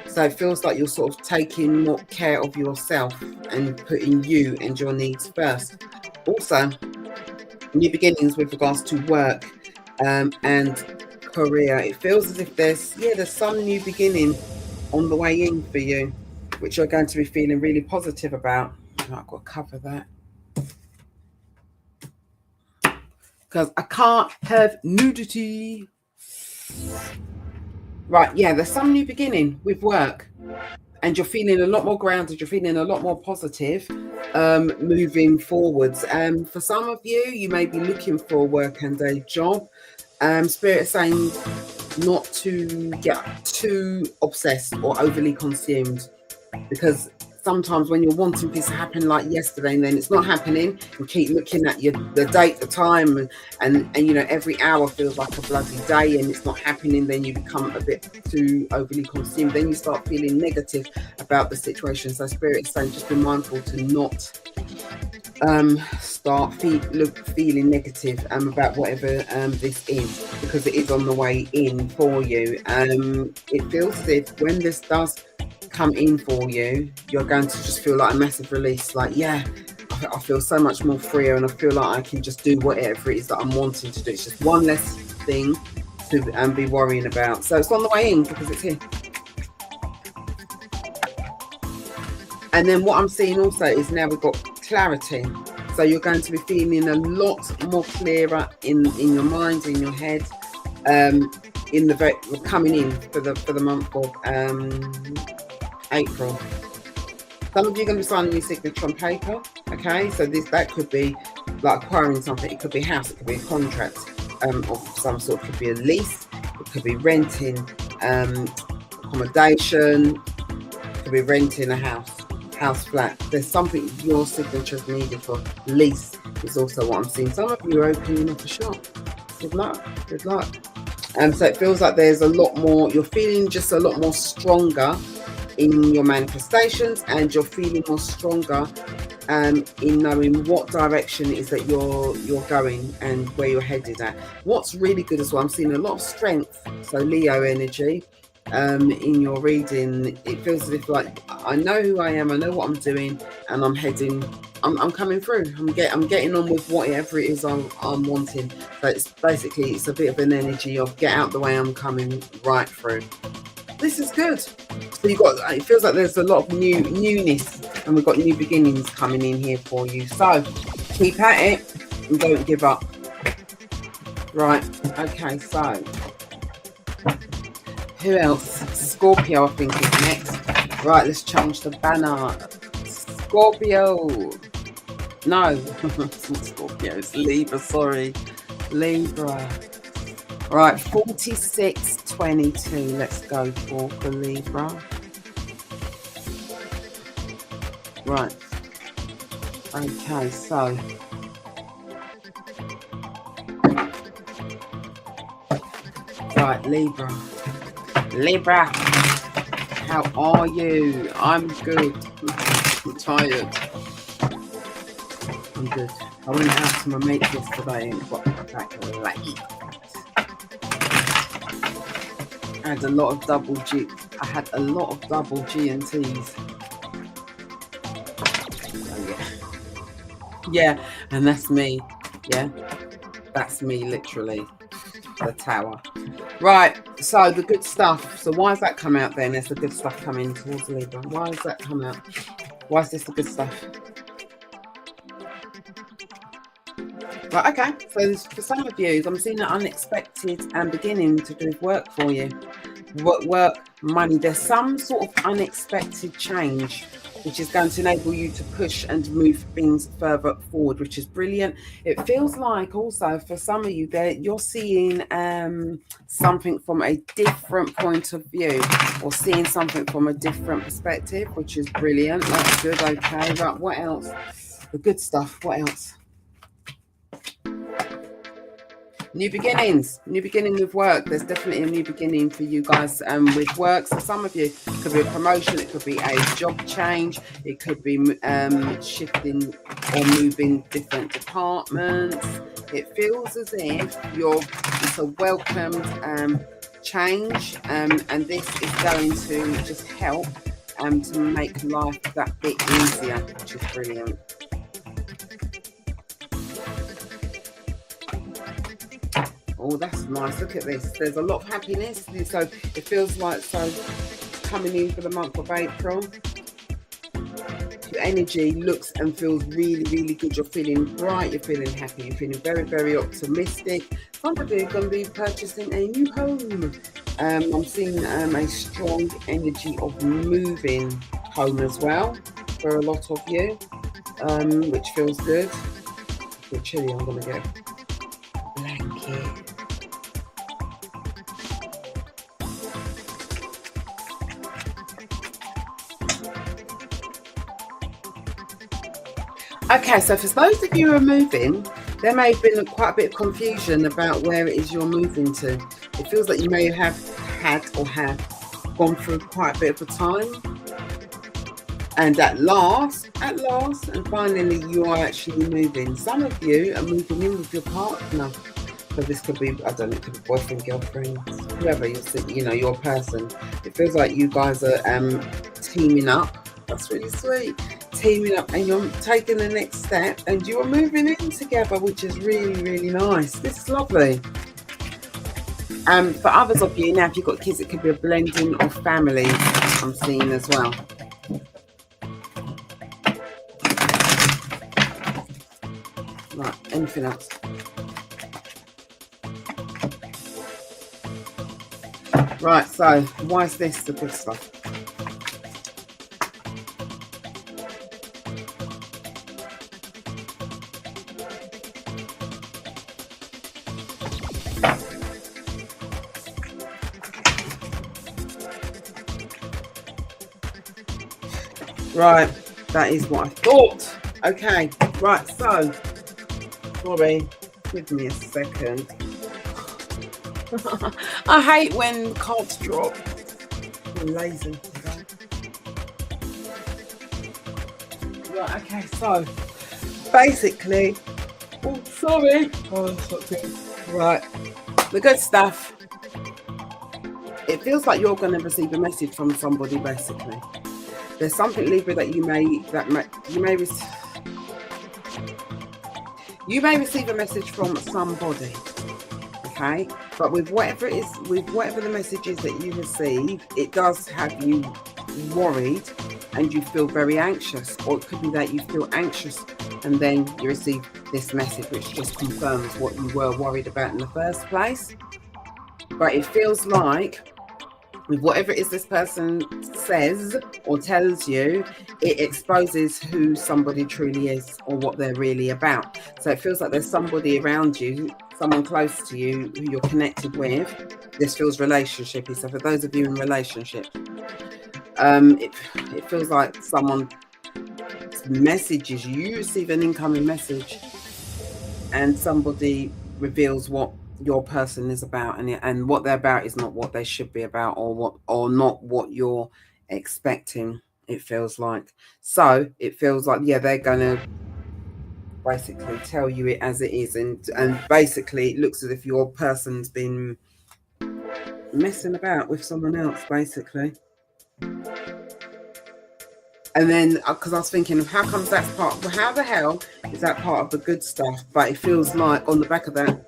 So it feels like you're sort of taking more care of yourself and putting you and your needs first. Also, new beginnings with regards to work and career. It feels as if there's some new beginning on the way in for you, which you're going to be feeling really positive about. I've got to cover that because I can't have nudity. Right, yeah, there's some new beginning with work, and you're feeling a lot more grounded, you're feeling a lot more positive moving forwards. For some of you, you may be looking for work and a job. Spirit is saying not to get too obsessed or overly consumed, because sometimes when you're wanting things to happen like yesterday and then it's not happening, and keep looking at the date, the time, and every hour feels like a bloody day and it's not happening, then you become a bit too overly consumed. Then you start feeling negative about the situation. So Spirit is saying just be mindful to not start feeling negative about whatever this is, because it is on the way in for you. It feels as if when this does come in for you, you're going to just feel like a massive release, like, yeah, I feel so much more freer, and I feel like I can just do whatever it is that I'm wanting to do. It's just one less thing to be worrying about. So it's on the way in because it's here. And then what I'm seeing also is now we've got clarity. So you're going to be feeling a lot more clearer in your mind, in your head, coming in for the month of April. Some of you are going to be signing your signature on paper. Okay, so that could be like acquiring something. It could be a house, it could be a contract of some sort. It could be a lease, it could be renting accommodation, it could be renting a house flat. There's something your signature is needed for. Lease is also what I'm seeing. Some of you are opening up a shop. Good luck. So it feels like there's a lot more, you're feeling just a lot more stronger in your manifestations, and you're feeling more stronger in knowing what direction it is that you're going and where you're headed at. What's really good as well, I'm seeing a lot of strength, so Leo energy in your reading. It feels as if like I know who I am, I know what I'm doing, and I'm coming through. I'm getting on with whatever it is I'm wanting. So it's basically, it's a bit of an energy of get out the way, I'm coming right through. This is good. So it feels like there's a lot of newness, and we've got new beginnings coming in here for you. So keep at it and don't give up. Right, okay, so who else? Scorpio, I think, is next. Right, let's change the banner. Scorpio. No, it's not Scorpio, it's Libra, sorry. Libra. Right, 4622. Let's go for Libra. Right. Okay, so. Right, Libra. Libra, how are you? I'm good. I'm tired. I'm good. I went out to my mates yesterday and got back late. I had a lot of double G. I had a lot of double G and T's. So, yeah, and that's me. Yeah, that's me, literally. The tower. Right, so the good stuff. So why has that come out then? There's the good stuff coming towards Libra. Why has that come out? Why is this the good stuff? Right, okay. So for some of you, I'm seeing an unexpected and beginning to do work for you. Work, money. There's some sort of unexpected change which is going to enable you to push and move things further forward, which is brilliant. It feels like also for some of you that you're seeing something from a different point of view, or seeing something from a different perspective, which is brilliant. That's good. Okay, right, what else? The good stuff. What else? New beginnings, new beginning with work. There's definitely a new beginning for you guys with work. So some of you, it could be a promotion, it could be a job change, it could be shifting or moving different departments. It feels as if it's a welcomed change, and this is going to just help to make life that bit easier, which is brilliant. Oh, that's nice. Look at this. There's a lot of happiness. So it feels like coming in for the month of April. Your energy looks and feels really, really good. You're feeling bright. You're feeling happy. You're feeling very, very optimistic. Some of you are going to be purchasing a new home. I'm seeing a strong energy of moving home as well for a lot of you, which feels good. If you're chilly, I'm going to get a blanket. Okay, so for those of you who are moving, there may have been quite a bit of confusion about where it is you're moving to. It feels like you may have had or have gone through quite a bit of a time. And at last, and finally, you are actually moving. Some of you are moving in with your partner. So this could be, I don't know, it could be boyfriend, girlfriend, whoever your person. It feels like you guys are teaming up. That's really sweet. Teaming up, and you're taking the next step, and you're moving in together, which is really, really nice. This is lovely. For others of you, now if you've got kids, it could be a blending of families, I'm seeing as well. Right, anything else? Right, so why is this the good stuff? Right, that is what I thought. Okay, right, so, sorry, give me a second. I hate when cards drop. I'm lazy. Okay? Right, okay, so basically, oh, sorry. Oh, that's not good. Right, the good stuff. It feels like you're going to receive a message from somebody, basically. There's something, Libra, that you may receive a message from somebody, okay? But with whatever the message is that you receive, it does have you worried and you feel very anxious, or it could be that you feel anxious and then you receive this message which just confirms what you were worried about in the first place. But it feels like with whatever it is this person says or tells you, it exposes who somebody truly is or what they're really about. So it feels like there's somebody around you, someone close to you who you're connected with. This feels relationshipy. So for those of you in relationship, it feels like someone messages you. You receive an incoming message and somebody reveals what your person is about, and what they're about is not what they should be about, or not what you're expecting, it feels like. So it feels like, yeah, they're gonna basically tell you it as it is, and basically it looks as if your person's been messing about with someone else, basically. And then because I was thinking of how comes that's how the hell is that part of the good stuff? But it feels like on the back of that,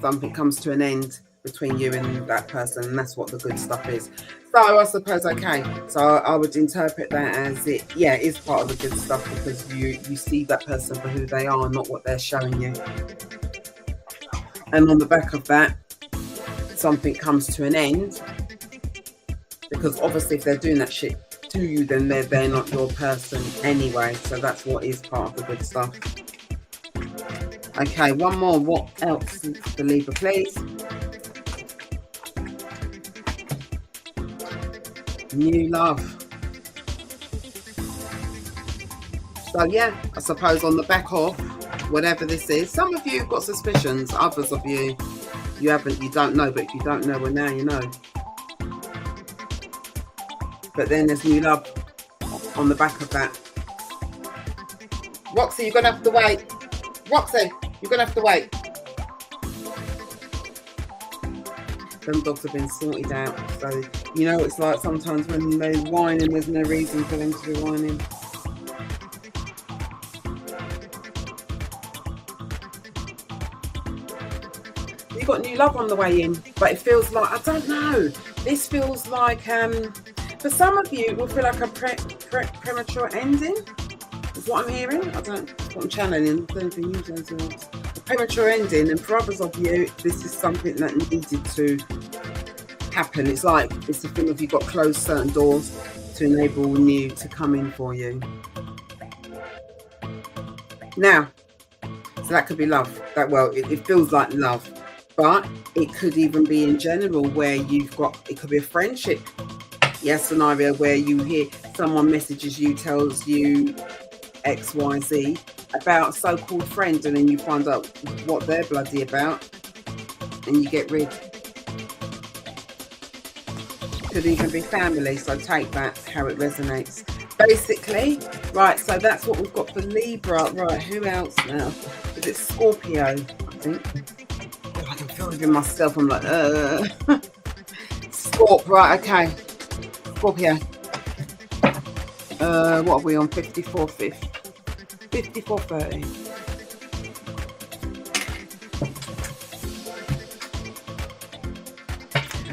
something comes to an end between you and that person, and that's what the good stuff is. So I suppose, okay, so I would interpret that as it is part of the good stuff, because you see that person for who they are, not what they're showing you. And on the back of that, something comes to an end, because obviously if they're doing that shit to you, then they're not your person anyway. So that's what is part of the good stuff. Okay, one more. What else, the Libra, please? New love. So yeah, I suppose on the back of whatever this is, some of you have got suspicions, others of you haven't, you don't know, but if you don't know, well, now you know. But then there's new love on the back of that. Roxy, you're gonna have to wait. Roxy, you're gonna have to wait. Them dogs have been sorted out. So, you know, it's like sometimes when they whine and there's no reason for them to be whining. You've got new love on the way in, but it feels like, I don't know. This feels like, for some of you, it will feel like a premature ending. Is what I'm hearing. I don't know what I'm channeling. I don't think you a premature ending, and for others of you, this is something that needed to happen. It's like it's a thing of you've got closed certain doors to enable new to come in for you. Now, so that could be love. That it feels like love, but it could even be in general where you've got, it could be a friendship. Yes, scenario where you hear someone messages you, tells you XYZ about a so-called friend, and then you find out what they're bloody about and you get rid. Could even be family, so take that how it resonates. Basically, right, so that's what we've got for Libra. Right, who else now? Is it Scorpio, I think? Oh, I can feel it in myself. I'm like, Scorp, right, okay. Scorpio. What are we on? 54:30.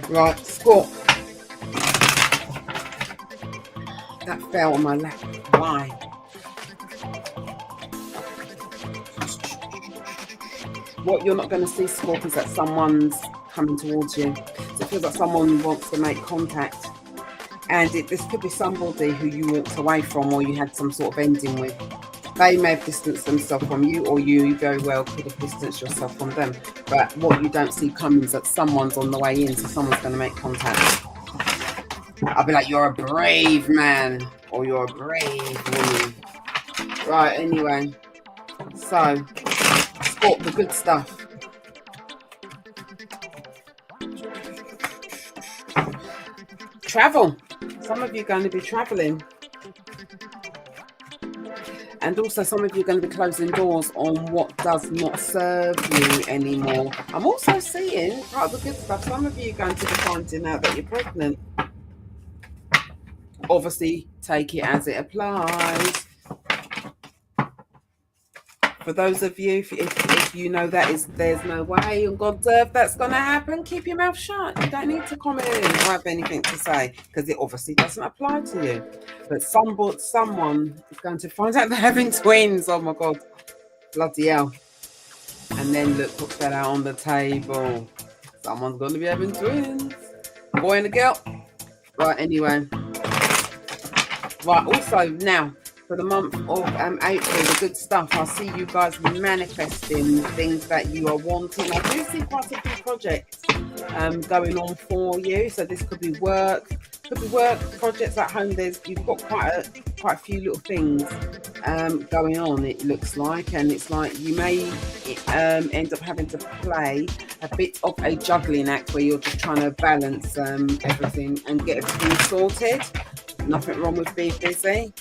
Right, Scorp. That fell on my lap. Why? What you're not going to see, Scorp, is that someone's coming towards you. So it feels like someone wants to make contact. And this could be somebody who you walked away from, or you had some sort of ending with. They may have distanced themselves from you, or you very well could have distanced yourself from them. But what you don't see coming is that someone's on the way in, so someone's going to make contact. I'll be like, you're a brave man, or you're a brave woman. Right, anyway. So, Scorp, the good stuff. Travel. Some of you are going to be traveling. And also some of you are going to be closing doors on what does not serve you anymore. I'm also seeing part of the good stuff. Some of you are going to be finding out that you're pregnant. Obviously, take it as it applies. For those of you, if you know there's no way on God's earth that's going to happen, keep your mouth shut. You don't need to comment or have anything to say because it obviously doesn't apply to you. But someone is going to find out they're having twins. Oh my God, bloody hell. And then look what fell out on the table. Someone's going to be having twins. A boy and a girl. Right, anyway. Right, also now, for the month of April, the good stuff. I see you guys manifesting things that you are wanting. I do see quite a few projects going on for you. So this could be work, projects at home. You've got quite a few little things going on. It looks like, and it's like you may end up having to play a bit of a juggling act where you're just trying to balance everything and get everything sorted. Nothing wrong with being busy.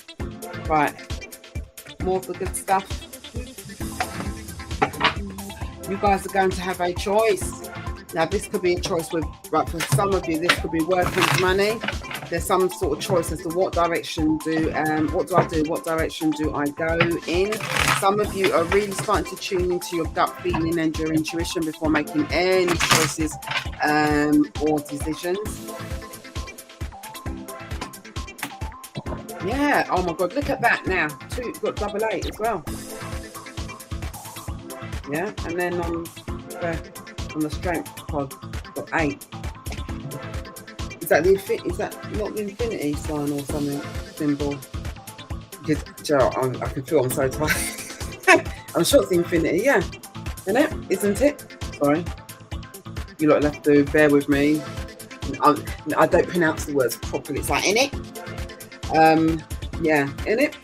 Right, more of the good stuff. You guys are going to have a choice. Now, this could be a choice with, right, for some of you, this could be work with money. There's some sort of choice as to what direction what do I do? What direction do I go in? Some of you are really starting to tune into your gut feeling and your intuition before making any choices or decisions. Yeah, oh my God, look at that now. You've got double 8 as well. Yeah, and then on the strength pod, got 8. Is that not the infinity sign or something symbol? Because I can feel I'm so tired. I'm sure it's the infinity, yeah. Isn't it? Sorry. You lot will have to bear with me. I don't pronounce the words properly. It's like, in it. Yeah, in it,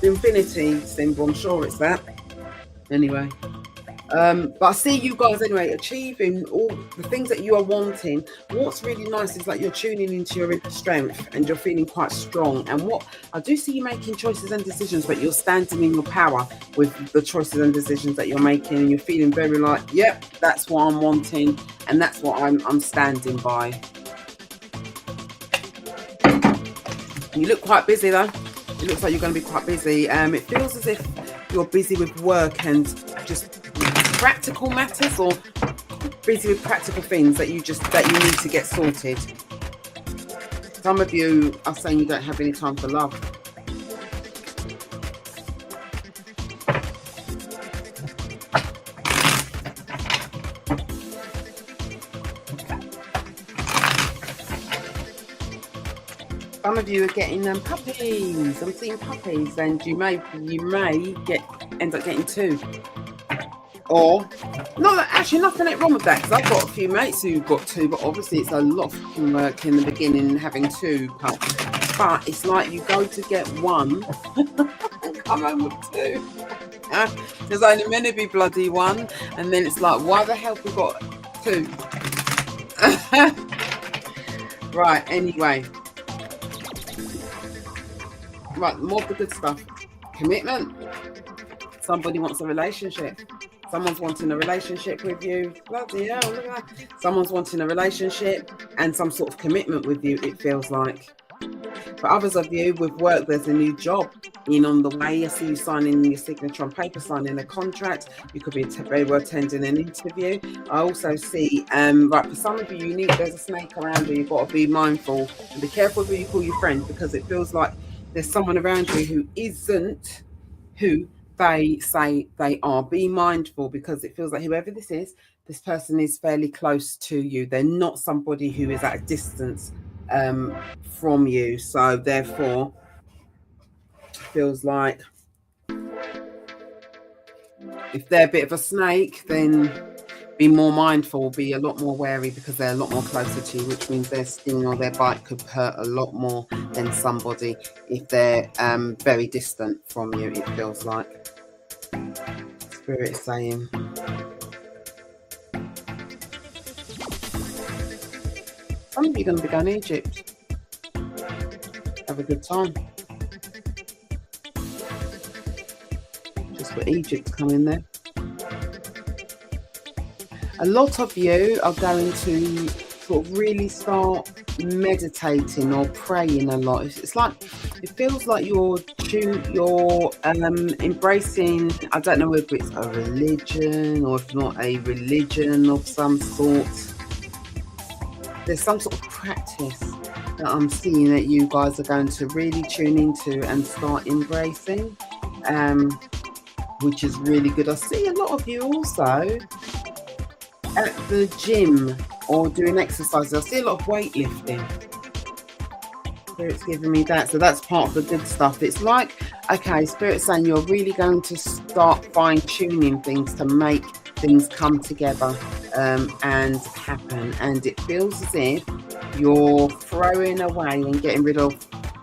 the infinity symbol, I'm sure it's that. Anyway, but I see you guys anyway achieving all the things that you are wanting. What's really nice is like you're tuning into your inner strength and you're feeling quite strong. And what I do see you making choices and decisions, but you're standing in your power with the choices and decisions that you're making, and you're feeling very like, yep, that's what I'm wanting, and that's what I'm standing by. You look quite busy though. It looks like you're going to be quite busy. It feels as if you're busy with work and just practical matters, or busy with practical things that you need to get sorted. Some of you are saying you don't have any time for love. Some of you are getting puppies. I'm seeing puppies, and you may end up getting 2. Or actually nothing wrong with that, because I've got a few mates who got 2, but obviously it's a lot of fucking work in the beginning having 2 pups. But it's like you go to get 1 and come home with 2. There's only meant to be bloody 1, and then it's like, why the hell have we got 2? Right, anyway. Right, more of the good stuff. Commitment. Somebody wants a relationship. Someone's wanting a relationship with you. Bloody hell, look at that. Someone's wanting a relationship and some sort of commitment with you, it feels like. For others of you with work, there's a new job in on the way. I see you signing your signature on paper, signing a contract. You could be very well attending an interview. I also see, right, for some of you, there's a snake around you. You've got to be mindful and be careful who you call your friend, because it feels like there's someone around you who isn't who they say they are. Be mindful, because it feels like whoever this person is fairly close to you. They're not somebody who is at a distance from you. So therefore, it feels like if they're a bit of a snake, then be more mindful, be a lot more wary, because they're a lot more closer to you, which means their sting or their bite could hurt a lot more than somebody if they're very distant from you, it feels like. Spirit is saying. Some of you are going to be going to Egypt. Have a good time. just for Egypt to come in there. A lot of you are going to sort of really start meditating or praying a lot. It's like, it feels like you're embracing, I don't know whether it's a religion or if not a religion of some sort. There's some sort of practice that I'm seeing that you guys are going to really tune into and start embracing, which is really good. I see a lot of you also at the gym or doing exercises. I see a lot of weightlifting. Spirit's giving me that, so that's part of the good stuff. It's like, okay, Spirit's saying you're really going to start fine-tuning things to make things come together and happen, and it feels as if you're throwing away and getting rid of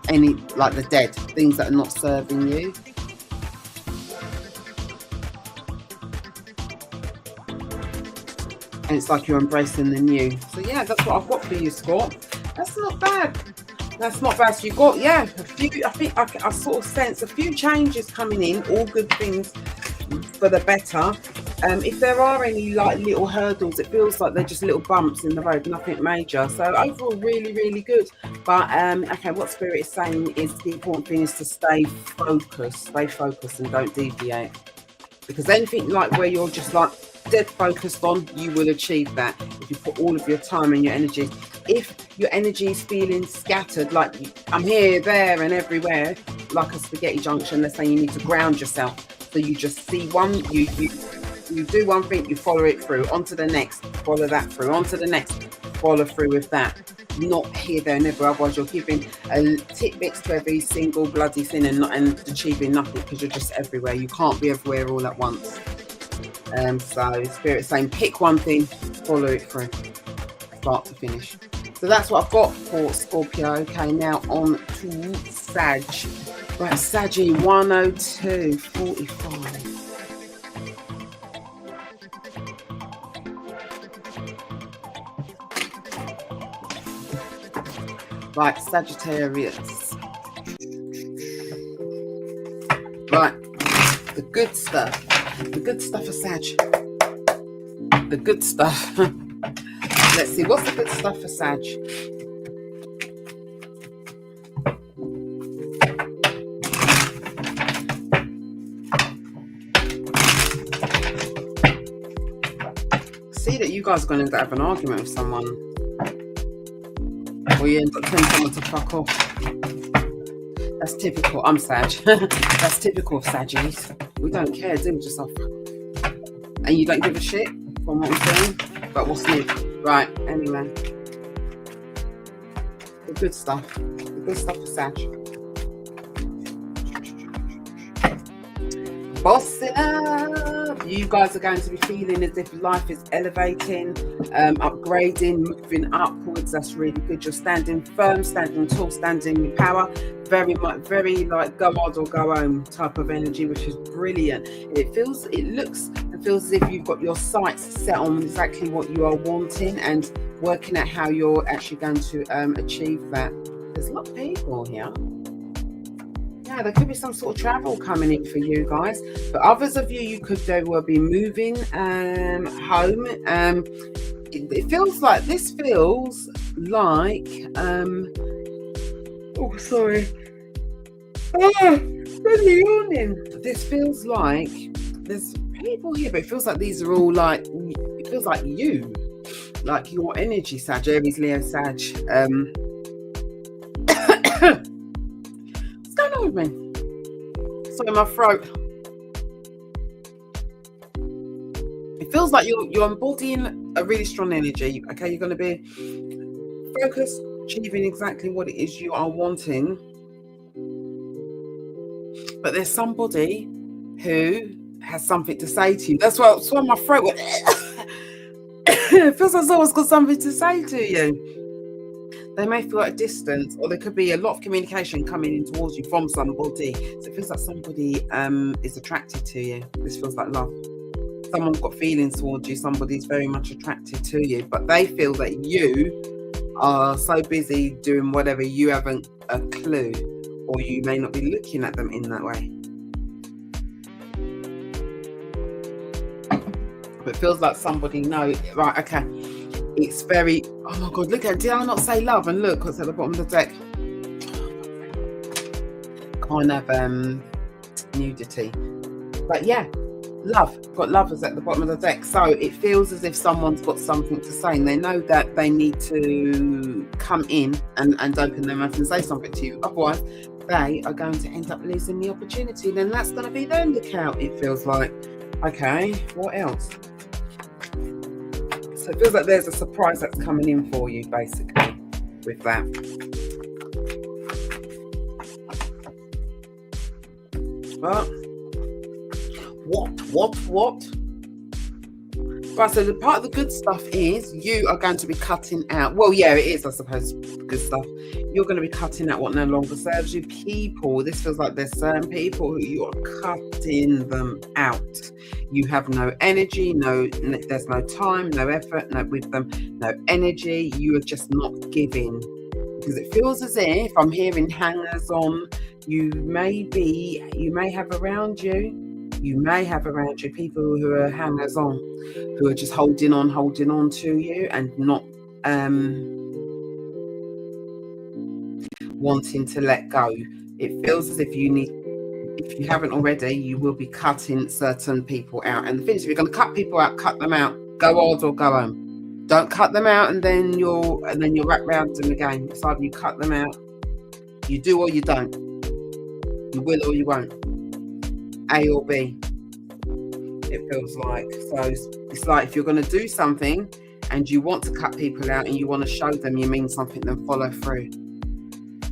any, like the dead things that are not serving you. And it's like you're embracing the new. So yeah, that's what I've got for you, Scott. That's not bad. That's not bad. So you got, yeah, a few, I think I sort of sense a few changes coming in, all good things for the better. If there are any like little hurdles, it feels like they're just little bumps in the road, nothing major. So overall, really, really good. But okay, what Spirit is saying is the important thing is to stay focused and don't deviate. Because anything like where you're just like dead focused on, you will achieve that if you put all of your time and your energy. If your energy is feeling scattered, like I'm here, there and everywhere, like a spaghetti junction, let's say you need to ground yourself. So you just see one, you do one thing, you follow it through, onto the next, follow that through, onto the next, follow through with that. Not here, there and everywhere, otherwise you're giving tidbits to every single bloody thing and achieving nothing because you're just everywhere. You can't be everywhere all at once. So Spirit's saying pick one thing, follow it through, start to finish. So that's what I've got for Scorpio. Okay, now on to Sag. Right, Saggy 102.45. Right, Sagittarius. Right, the good stuff. The good stuff for Sag. The good stuff. Let's see, what's the good stuff for Sag? See that you guys are going to have an argument with someone. Or you end up telling someone to fuck off. That's typical. I'm Sag. That's typical of Saggies. We don't care, do we? Just off. And you don't give a shit from what we're saying. But what's new? Right, anyway. The good stuff. The good stuff for Sag. Bossing up. You guys are going to be feeling as if life is elevating, upgrading, moving upwards. That's really good. You're standing firm, standing tall, standing with power. Very much, very like go hard or go home type of energy, which is brilliant. It looks and feels as if you've got your sights set on exactly what you are wanting and working out how you're actually going to achieve that. There's a lot of people here. Yeah, there could be some sort of travel coming in for you guys. For others of you, you could will be moving home. It feels like oh, sorry. Really yawning. This feels like there's people here, but it feels like these are all like, it feels like you, like your energy, Sag, Aries, Leo, Sag. What's going on with me? Sorry, my throat. It feels like you're embodying a really strong energy. Okay, you're going to be focused, achieving exactly what it is you are wanting. But there's somebody who has something to say to you. That's why my throat went. It feels like someone's got something to say to you. They may feel at a distance, or there could be a lot of communication coming in towards you from somebody. So it feels like somebody is attracted to you. This feels like love. Someone's got feelings towards you. Somebody's very much attracted to you, but they feel that you are so busy doing whatever, you haven't a clue, or you may not be looking at them in that way. But it feels like somebody knows. Right, okay. It's very, oh my God, look at, did I not say love? And look, what's at the bottom of the deck? Kind of nudity. But yeah, love. Got lovers at the bottom of the deck. So it feels as if someone's got something to say, and they know that they need to come in and open their mouth and say something to you. Otherwise, they are going to end up losing the opportunity. Then that's going to be their lookout, it feels like. Okay, what else? So it feels like there's a surprise that's coming in for you, basically, with that. But what? Right, so the part of the good stuff is you are going to be cutting out. Well, yeah, it is, I suppose, good stuff. You're going to be cutting out what no longer serves you. People, this feels like there's certain people who you're cutting them out. You have no energy, there's no time, no effort, no with them, no energy. You are just not giving. Because it feels as if I'm hearing hangers on. You may have around you people who are hangers on, who are just holding on to you and not wanting to let go. It feels as if if you haven't already, you will be cutting certain people out. And the thing is, if you're going to cut people out, cut them out. Go hard or go home. Don't cut them out and then you'll wrap around them again. It's either you cut them out, you do or you don't. You will or you won't. A or B. It feels like. So it's like if you're going to do something and you want to cut people out and you want to show them you mean something, then follow through.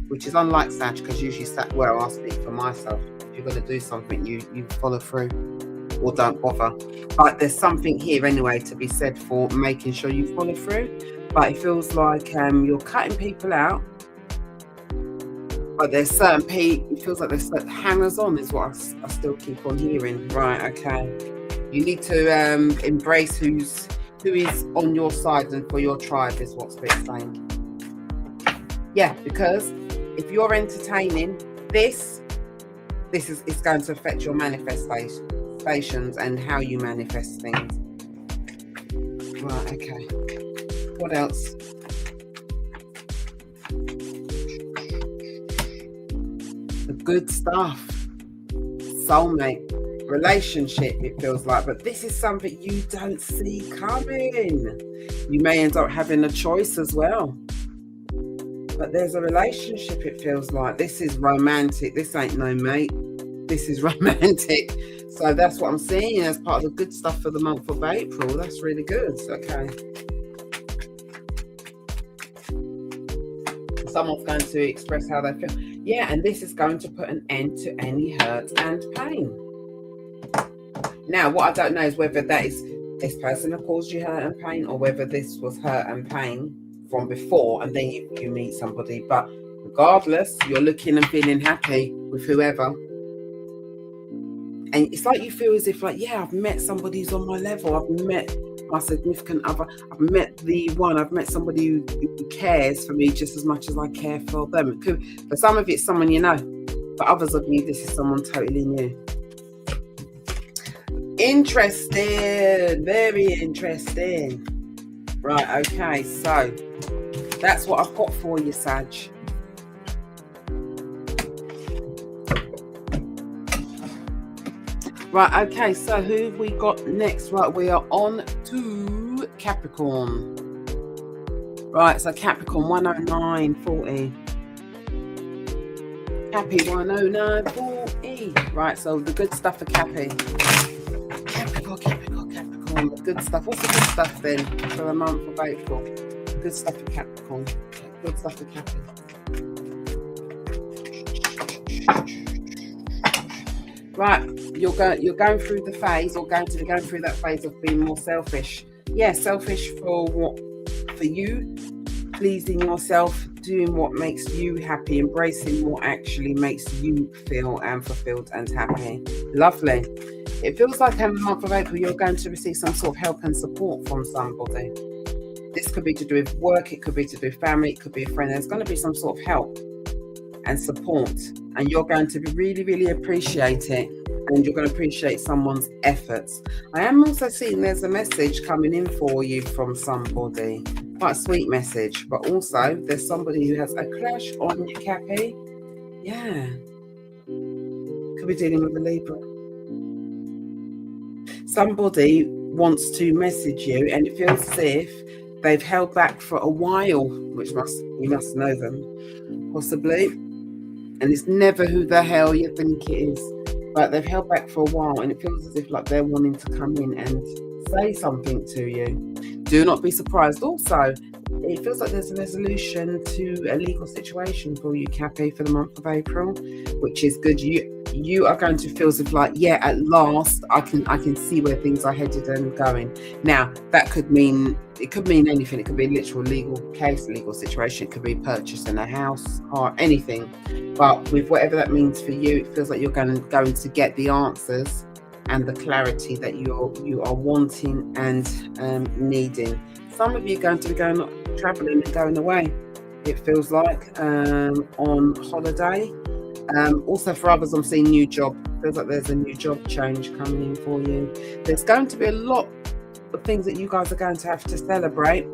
Which is unlike Sag, because usually I'll speak for myself. If you're going to do something, you follow through or don't bother. But there's something here anyway to be said for making sure you follow through. But it feels like you're cutting people out. But there's certain people, it feels like there's certain hangers on is what I still keep on hearing. Right, okay. You need to embrace who is on your side and for your tribe is what's been saying. Yeah, because if you're entertaining this is going to affect your manifestations and how you manifest things. Right, okay. What else? The good stuff. Soulmate. Relationship, it feels like, but this is something you don't see coming. You may end up having a choice as well. But there's a relationship, it feels like. This is romantic. This ain't no mate. This is romantic. So that's what I'm seeing as part of the good stuff for the month of April. That's really good. Okay. Someone's going to express how they feel. Yeah, and this is going to put an end to any hurt and pain. Now, what I don't know is whether that is this person that caused you hurt and pain, or whether this was hurt and pain from before and then you meet somebody. But regardless, you're looking and feeling happy with whoever. And it's like you feel as if like, yeah, I've met somebody who's on my level. I've met my significant other. I've met the one. I've met somebody who cares for me just as much as I care for them. For some of it's someone you know. For others of you, this is someone totally new. Interesting. Very interesting. Right, okay. So that's what I've got for you, Sag. Right, okay, so who have we got next? Right, we are on to Capricorn. Right, so Capricorn 109.40. Cappy 109.40. Right, so the good stuff for Cappy. Capricorn, the good stuff. What's the good stuff then for the month of April? Good stuff for Capricorn. Good stuff for Cappy. Right, you're going through the phase, or going through that phase of being more selfish. Yeah, selfish for you, pleasing yourself, doing what makes you happy, embracing what actually makes you feel fulfilled and happy. Lovely. It feels like in the month of April, you're going to receive some sort of help and support from somebody. This could be to do with work, it could be to do with family, it could be a friend. There's going to be some sort of help and support, and you're going to be really, really appreciate it and you're going to appreciate someone's efforts. I am also seeing there's a message coming in for you from somebody, quite a sweet message, but also there's somebody who has a crush on you, Cappy. Yeah, could be dealing with a Libra. Somebody wants to message you, and it feels as if they've held back for a while, which you must know them, possibly. And it's never who the hell you think it is, but they've held back for a while, and it feels as if like they're wanting to come in and say something to you. Do not be surprised. Also, it feels like there's a resolution to a legal situation for you, Cappy, for the month of April, which is good. You are going to feel as if like, yeah, at last I can see where things are headed and going. Now that could mean anything. It could be a literal legal case, legal situation. It could be purchasing a house or anything. But with whatever that means for you, it feels like you're going to get the answers and the clarity that you are wanting and needing. Some of you are going to be traveling and going away. It feels like on holiday. Also for others, I'm seeing new job. Feels like there's a new job change coming in for you. There's going to be a lot of things that you guys are going to have to celebrate.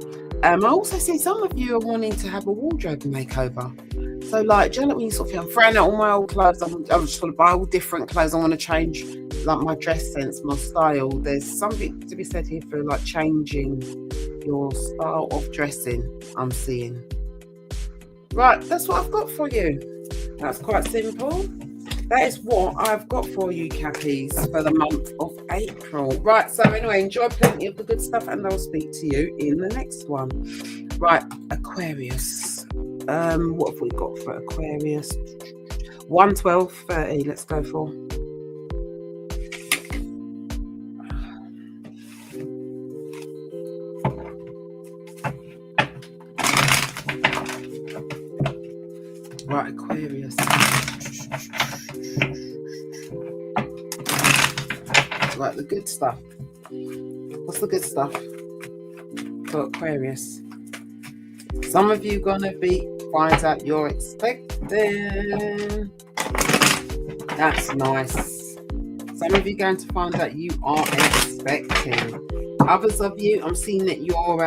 I also see some of you are wanting to have a wardrobe makeover. So like, do you know when you sort of feel, I'm throwing out all my old clothes, I'm just going to buy all different clothes, I want to change like my dress sense, my style. There's something to be said here for like changing your style of dressing, I'm seeing. Right, that's what I've got for you. That's quite simple. That is what I've got for you, Cappies, for the month of April. Right, so anyway, enjoy plenty of the good stuff, and I'll speak to you in the next one. Right, Aquarius. What have we got for Aquarius? 1, 12, 30. Let's go for. Right, Aquarius. Right, the good stuff. What's the good stuff for Aquarius? Some of you gonna find out you're expecting. That's nice. Some of you going to find out you are expecting. Others of you, I'm seeing that you're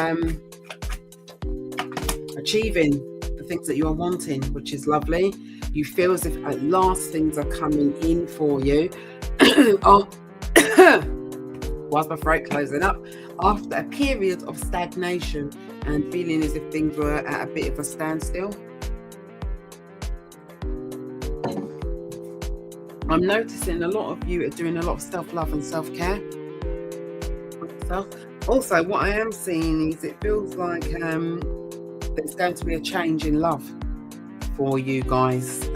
achieving things that you are wanting, which is lovely. You feel as if at last things are coming in for you. Whilst my throat closing up, after a period of stagnation and feeling as if things were at a bit of a standstill. I'm noticing a lot of you are doing a lot of self-love and self-care. Also, what I am seeing is it feels like there's going to be a change in love for you guys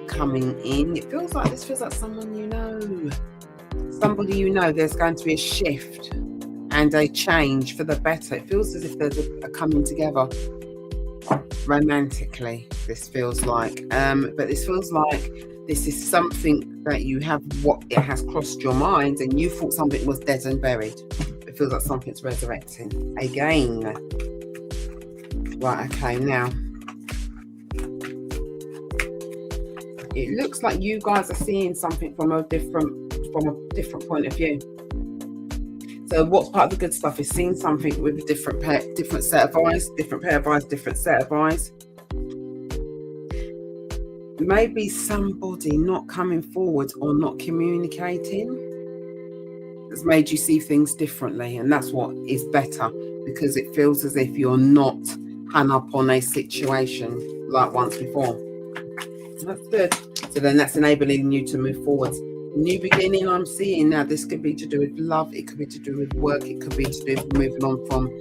coming in. It feels like someone you know. Somebody you know, there's going to be a shift and a change for the better. It feels as if there's a coming together romantically, this feels like. But this feels like this is something that you have, what it has crossed your mind, and you thought something was dead and buried. It feels like something's resurrecting again. Right, okay, now it looks like you guys are seeing something from a different point of view. So what's part of the good stuff is seeing something with a different set of eyes, different pair of eyes, different set of eyes. Maybe somebody not coming forward or not communicating has made you see things differently, and that's what is better, because it feels as if you're not hung up on a situation like once before. That's good. So then that's enabling you to move forward. New beginning I'm seeing now. This could be to do with love, it could be to do with work, it could be to do with moving on from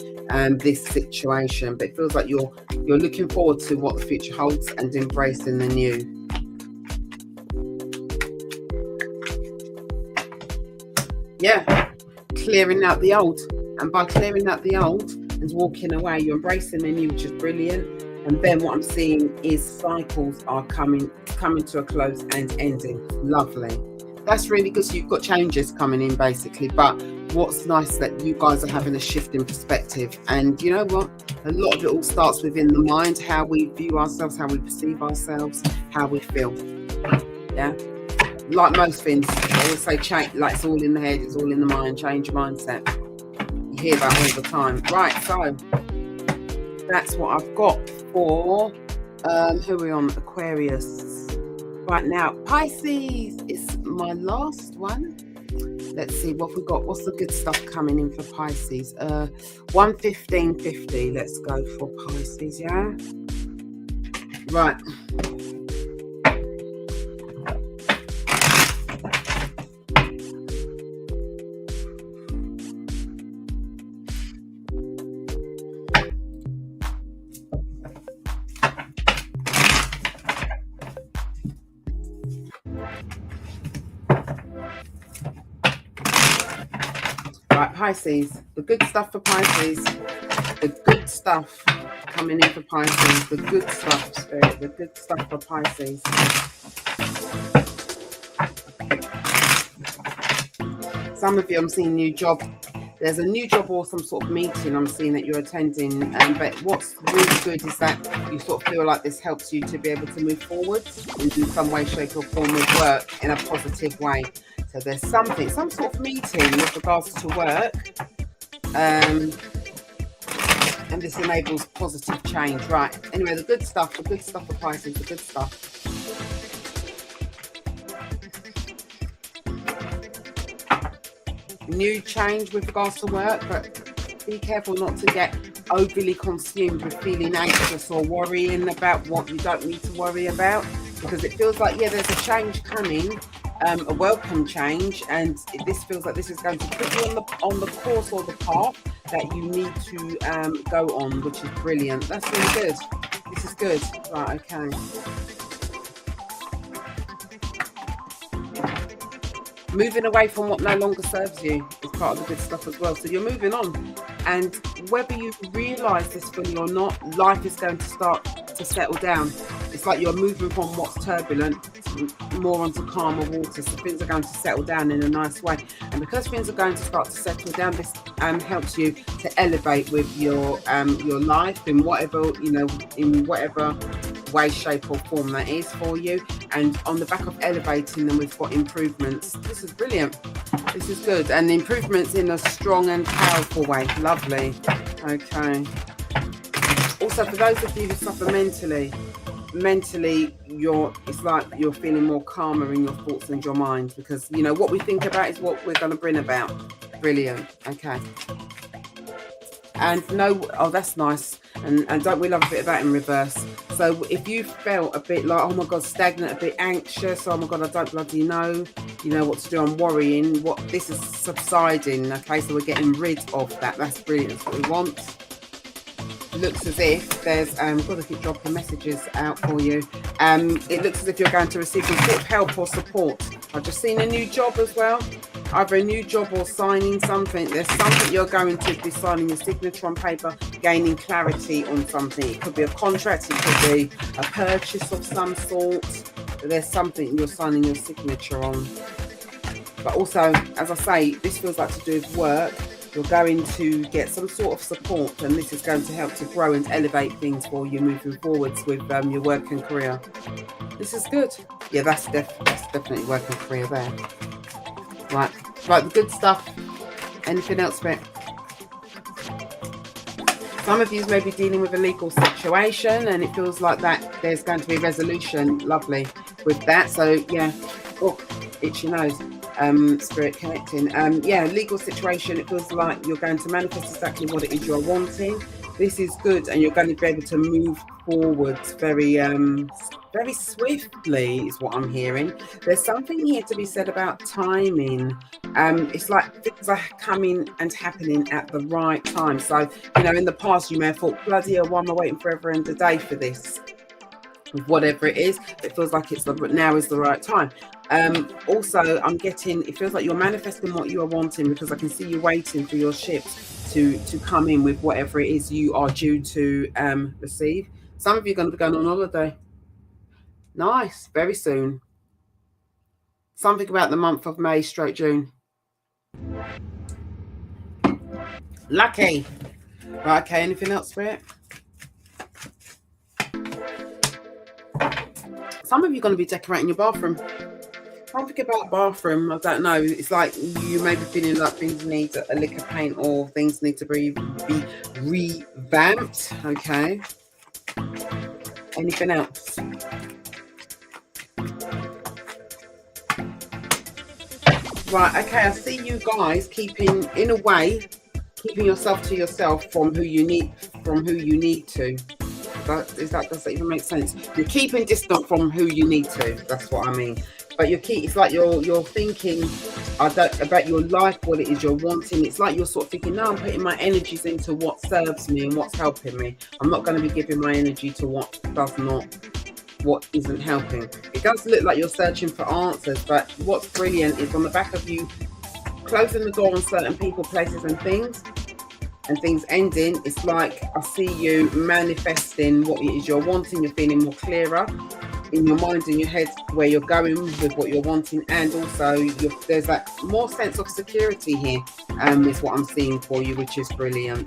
this situation, but it feels like you're looking forward to what the future holds and embracing the new. Yeah, clearing out the old, and by clearing out the old and walking away, you're embracing the new, which is brilliant. And then what I'm seeing is cycles are coming to a close and ending. Lovely. That's really good. So you've got changes coming in basically, but what's nice that you guys are having a shift in perspective. And you know what? A lot of it all starts within the mind, how we view ourselves, how we perceive ourselves, how we feel. Yeah. like most things, they always say change, like it's all in the head, it's all in the mind, change your mindset. You hear that all the time. Right, so that's what I've got for, who are we on? Aquarius. Right now, Pisces is my last one. Let's see what we got. What's the good stuff coming in for Pisces? 115.50. Let's go for Pisces, yeah? Right. Right, Pisces. The good stuff for Pisces. The good stuff coming in for Pisces. The good stuff, Spirit. The good stuff for Pisces. Some of you, I'm seeing new job. There's a new job or some sort of meeting I'm seeing that you're attending. But what's really good is that you sort of feel like this helps you to be able to move forward in some way, shape or form with work in a positive way. So there's something, some sort of meeting with regards to work. And this enables positive change. Right. Anyway, the good stuff for Pisces, the good stuff. New change with regards to work, but be careful not to get overly consumed with feeling anxious or worrying about what you don't need to worry about, because it feels like, yeah, there's a change coming, a welcome change, and this feels like this is going to put you on the course or the path that you need to go on, which is brilliant. That's really good. This is good. Right, okay. Moving away from what no longer serves you is part of the good stuff as well. So you're moving on. And whether you realise this fully or not, life is going to start to settle down. It's like you're moving from what's turbulent more onto calmer waters. So things are going to settle down in a nice way. And because things are going to start to settle down, this helps you to elevate with your life in whatever, in whatever way, shape or form that is for you. And on the back of elevating them, we've got improvements. This is brilliant. This is good. And improvements in a strong and powerful way. Lovely. Okay. Also, for those of you who suffer mentally, it's like you're feeling more calmer in your thoughts and your mind, because what we think about is what we're going to bring about. Brilliant. Okay. And that's nice. And don't we love a bit of that in reverse? So if you felt a bit like, oh my God, stagnant, a bit anxious, oh my God, I don't bloody know, what to do, I'm worrying, this is subsiding. Okay, so we're getting rid of that. That's brilliant. That's what we want. It looks as if there's, I've got to keep dropping messages out for you. It looks as if you're going to receive some sort of help or support. I've just seen a new job as well. Either a new job or signing something. There's something you're going to be signing your signature on paper, gaining clarity on something. It could be a contract, it could be a purchase of some sort. But there's something you're signing your signature on. But also, as I say, this feels like to do with work. You're going to get some sort of support, and this is going to help to grow and elevate things for you moving forwards with your work and career. This is good. Yeah, that's definitely work and career there. Right, the good stuff. Anything else, Rick? Some of you may be dealing with a legal situation, and it feels like that there's going to be resolution. Lovely with that. So yeah, itchy nose. Spirit connecting. Legal situation. It feels like you're going to manifest exactly what it is you're wanting. This is good, and you're going to be able to move forwards very swiftly is what I'm hearing. There's something here to be said about timing. It's like things are coming and happening at the right time. So, in the past you may have thought, bloody hell, why am I waiting forever and a day for this? Whatever it is, it feels like now is the right time. Also, I'm getting, it feels like you're manifesting what you are wanting, because I can see you waiting for your ships to come in with whatever it is you are due to receive. Some of you are going to be going on holiday. Nice, very soon. Something about the month of May / June. Lucky. Right, okay, anything else for it? Some of you are going to be decorating your bathroom. Something about bathroom, I don't know. It's like you may be feeling like things need a lick of paint or things need to be revamped. Okay. Anything else? Right, okay, I see you guys keeping, in a way, keeping yourself to yourself from who you need to. Does that even make sense? You're keeping distant from who you need to. That's what I mean. But it's like you're thinking about your life, what it is you're wanting. It's like you're sort of thinking, no, I'm putting my energies into what serves me and what's helping me. I'm not going to be giving my energy to what isn't helping. It does look like you're searching for answers, but what's brilliant is on the back of you closing the door on certain people, places and things ending. It's like I see you manifesting what it is you're wanting. You're feeling more clearer in your mind and your head where you're going with what you're wanting, and also there's that more sense of security here, is what I'm seeing for you, which is brilliant.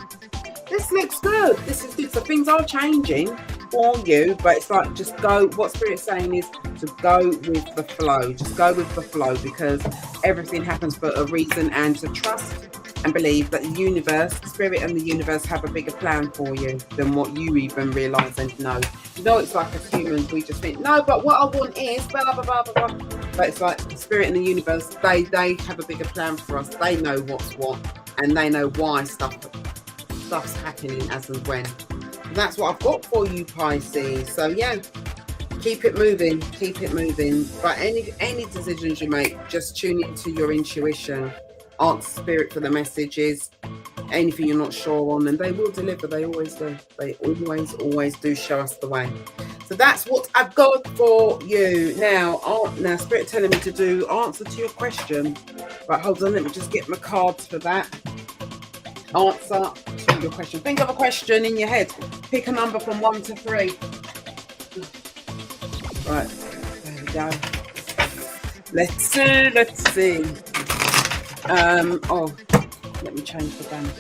This looks good. This is good. So things are changing for you, but it's like just go. What Spirit's saying is to go with the flow. Just go with the flow, because everything happens for a reason, and to trust and believe that the universe, Spirit and the universe have a bigger plan for you than what you even realise and know. You know, it's like as humans, we just think, no, but what I want is blah, blah, blah, blah, blah. But it's like the Spirit and the universe, they have a bigger plan for us. They know what's what, and they know why stuff's happening as and when. And that's what I've got for you, Pisces. So yeah, keep it moving. But any decisions you make, just tune into your intuition. Ask Spirit for the messages, anything you're not sure on, and they will deliver. They always do. They always do show us the way. So that's what I've got for you. Now Spirit telling me to do answer to your question. Right, hold on, let me just get my cards for that. Answer to your question. Think of a question in your head. Pick a number from 1 to 3. Right, there we go. Let's see. Let me change the band.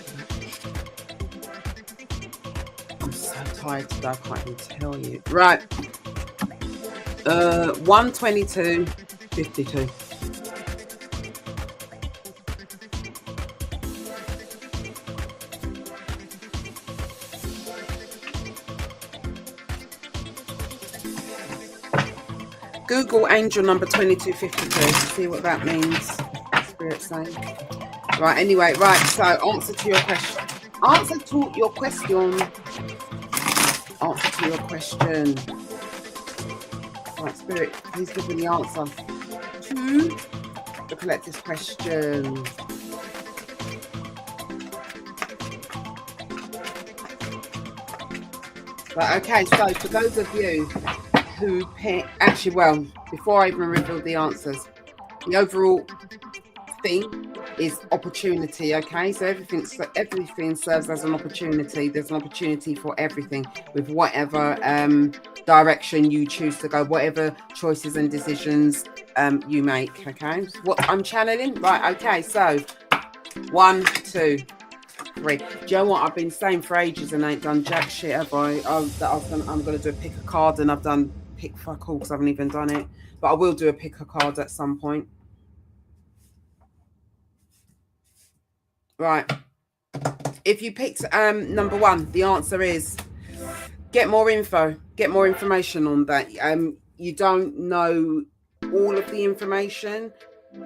I'm so tired today, I can't even tell you. Right. 122, 52. Google angel number 2252. See what that means. Spirit saying. Right, anyway, right, so answer to your question. Right, Spirit, please give me the answer to the collective question. Right, okay, so for those of you who pick, actually, well, before I even reveal the answers, the overall theme is opportunity. Okay, so everything serves as an opportunity. There's an opportunity for everything with whatever direction you choose to go, whatever choices and decisions you make. Okay, so what I'm channeling, right? Okay, so 1, 2, 3. Do you know what I've been saying for ages and I ain't done jack shit, have I? I'm gonna do a pick a card, and I've done pick fuck all because I haven't even done it, but I will do a pick a card at some point. Right, if you picked number 1, the answer is get more information on that. You don't know all of the information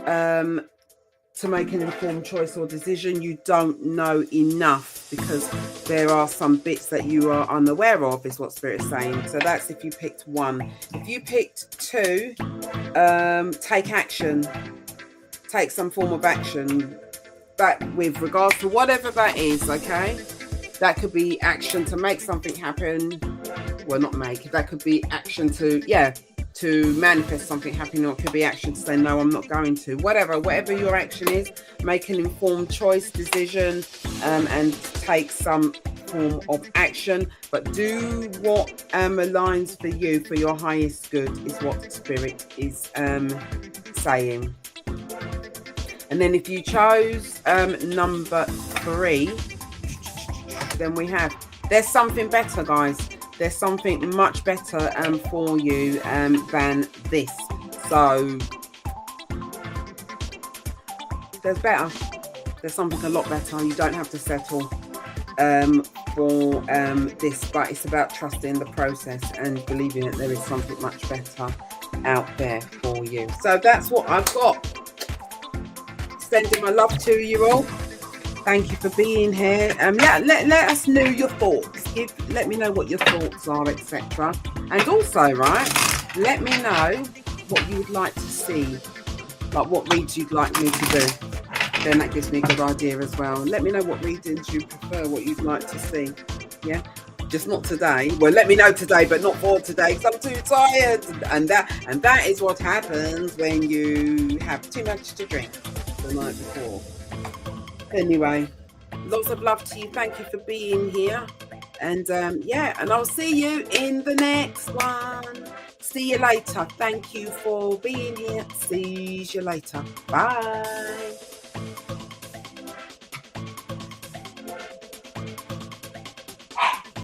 to make an informed choice or decision. You don't know enough because there are some bits that you are unaware of, is what Spirit is saying. So that's if you picked 1. If you picked 2, take action, take some form of action. But with regards to whatever that is, okay, that could be action to make something happen. Well, not make, that could be action to manifest something happening, or it could be action to say, no, I'm not going to. Whatever your action is, make an informed choice, decision, and take some form of action. But do what aligns for you, for your highest good, is what Spirit is saying. And then if you chose number 3, then we have, there's something better, guys. There's something much better for you than this. So there's better. There's something a lot better. You don't have to settle for this, but it's about trusting the process and believing that there is something much better out there for you. So that's what I've got. Sending my love to you all. Thank you for being here. Yeah, let us know your thoughts. Let me know what your thoughts are, etc. And also, right, let me know what you would like to see, like what reads you'd like me to do. Then that gives me a good idea as well. Let me know what readings you prefer, what you'd like to see. Yeah, just not today. Well, let me know today, but not for today because I'm too tired. And that is what happens when you have too much to drink the night before. Anyway, lots of love to you. Thank you for being here. And yeah, and I'll see you in the next one. See you later. Thank you for being here. See you later. Bye.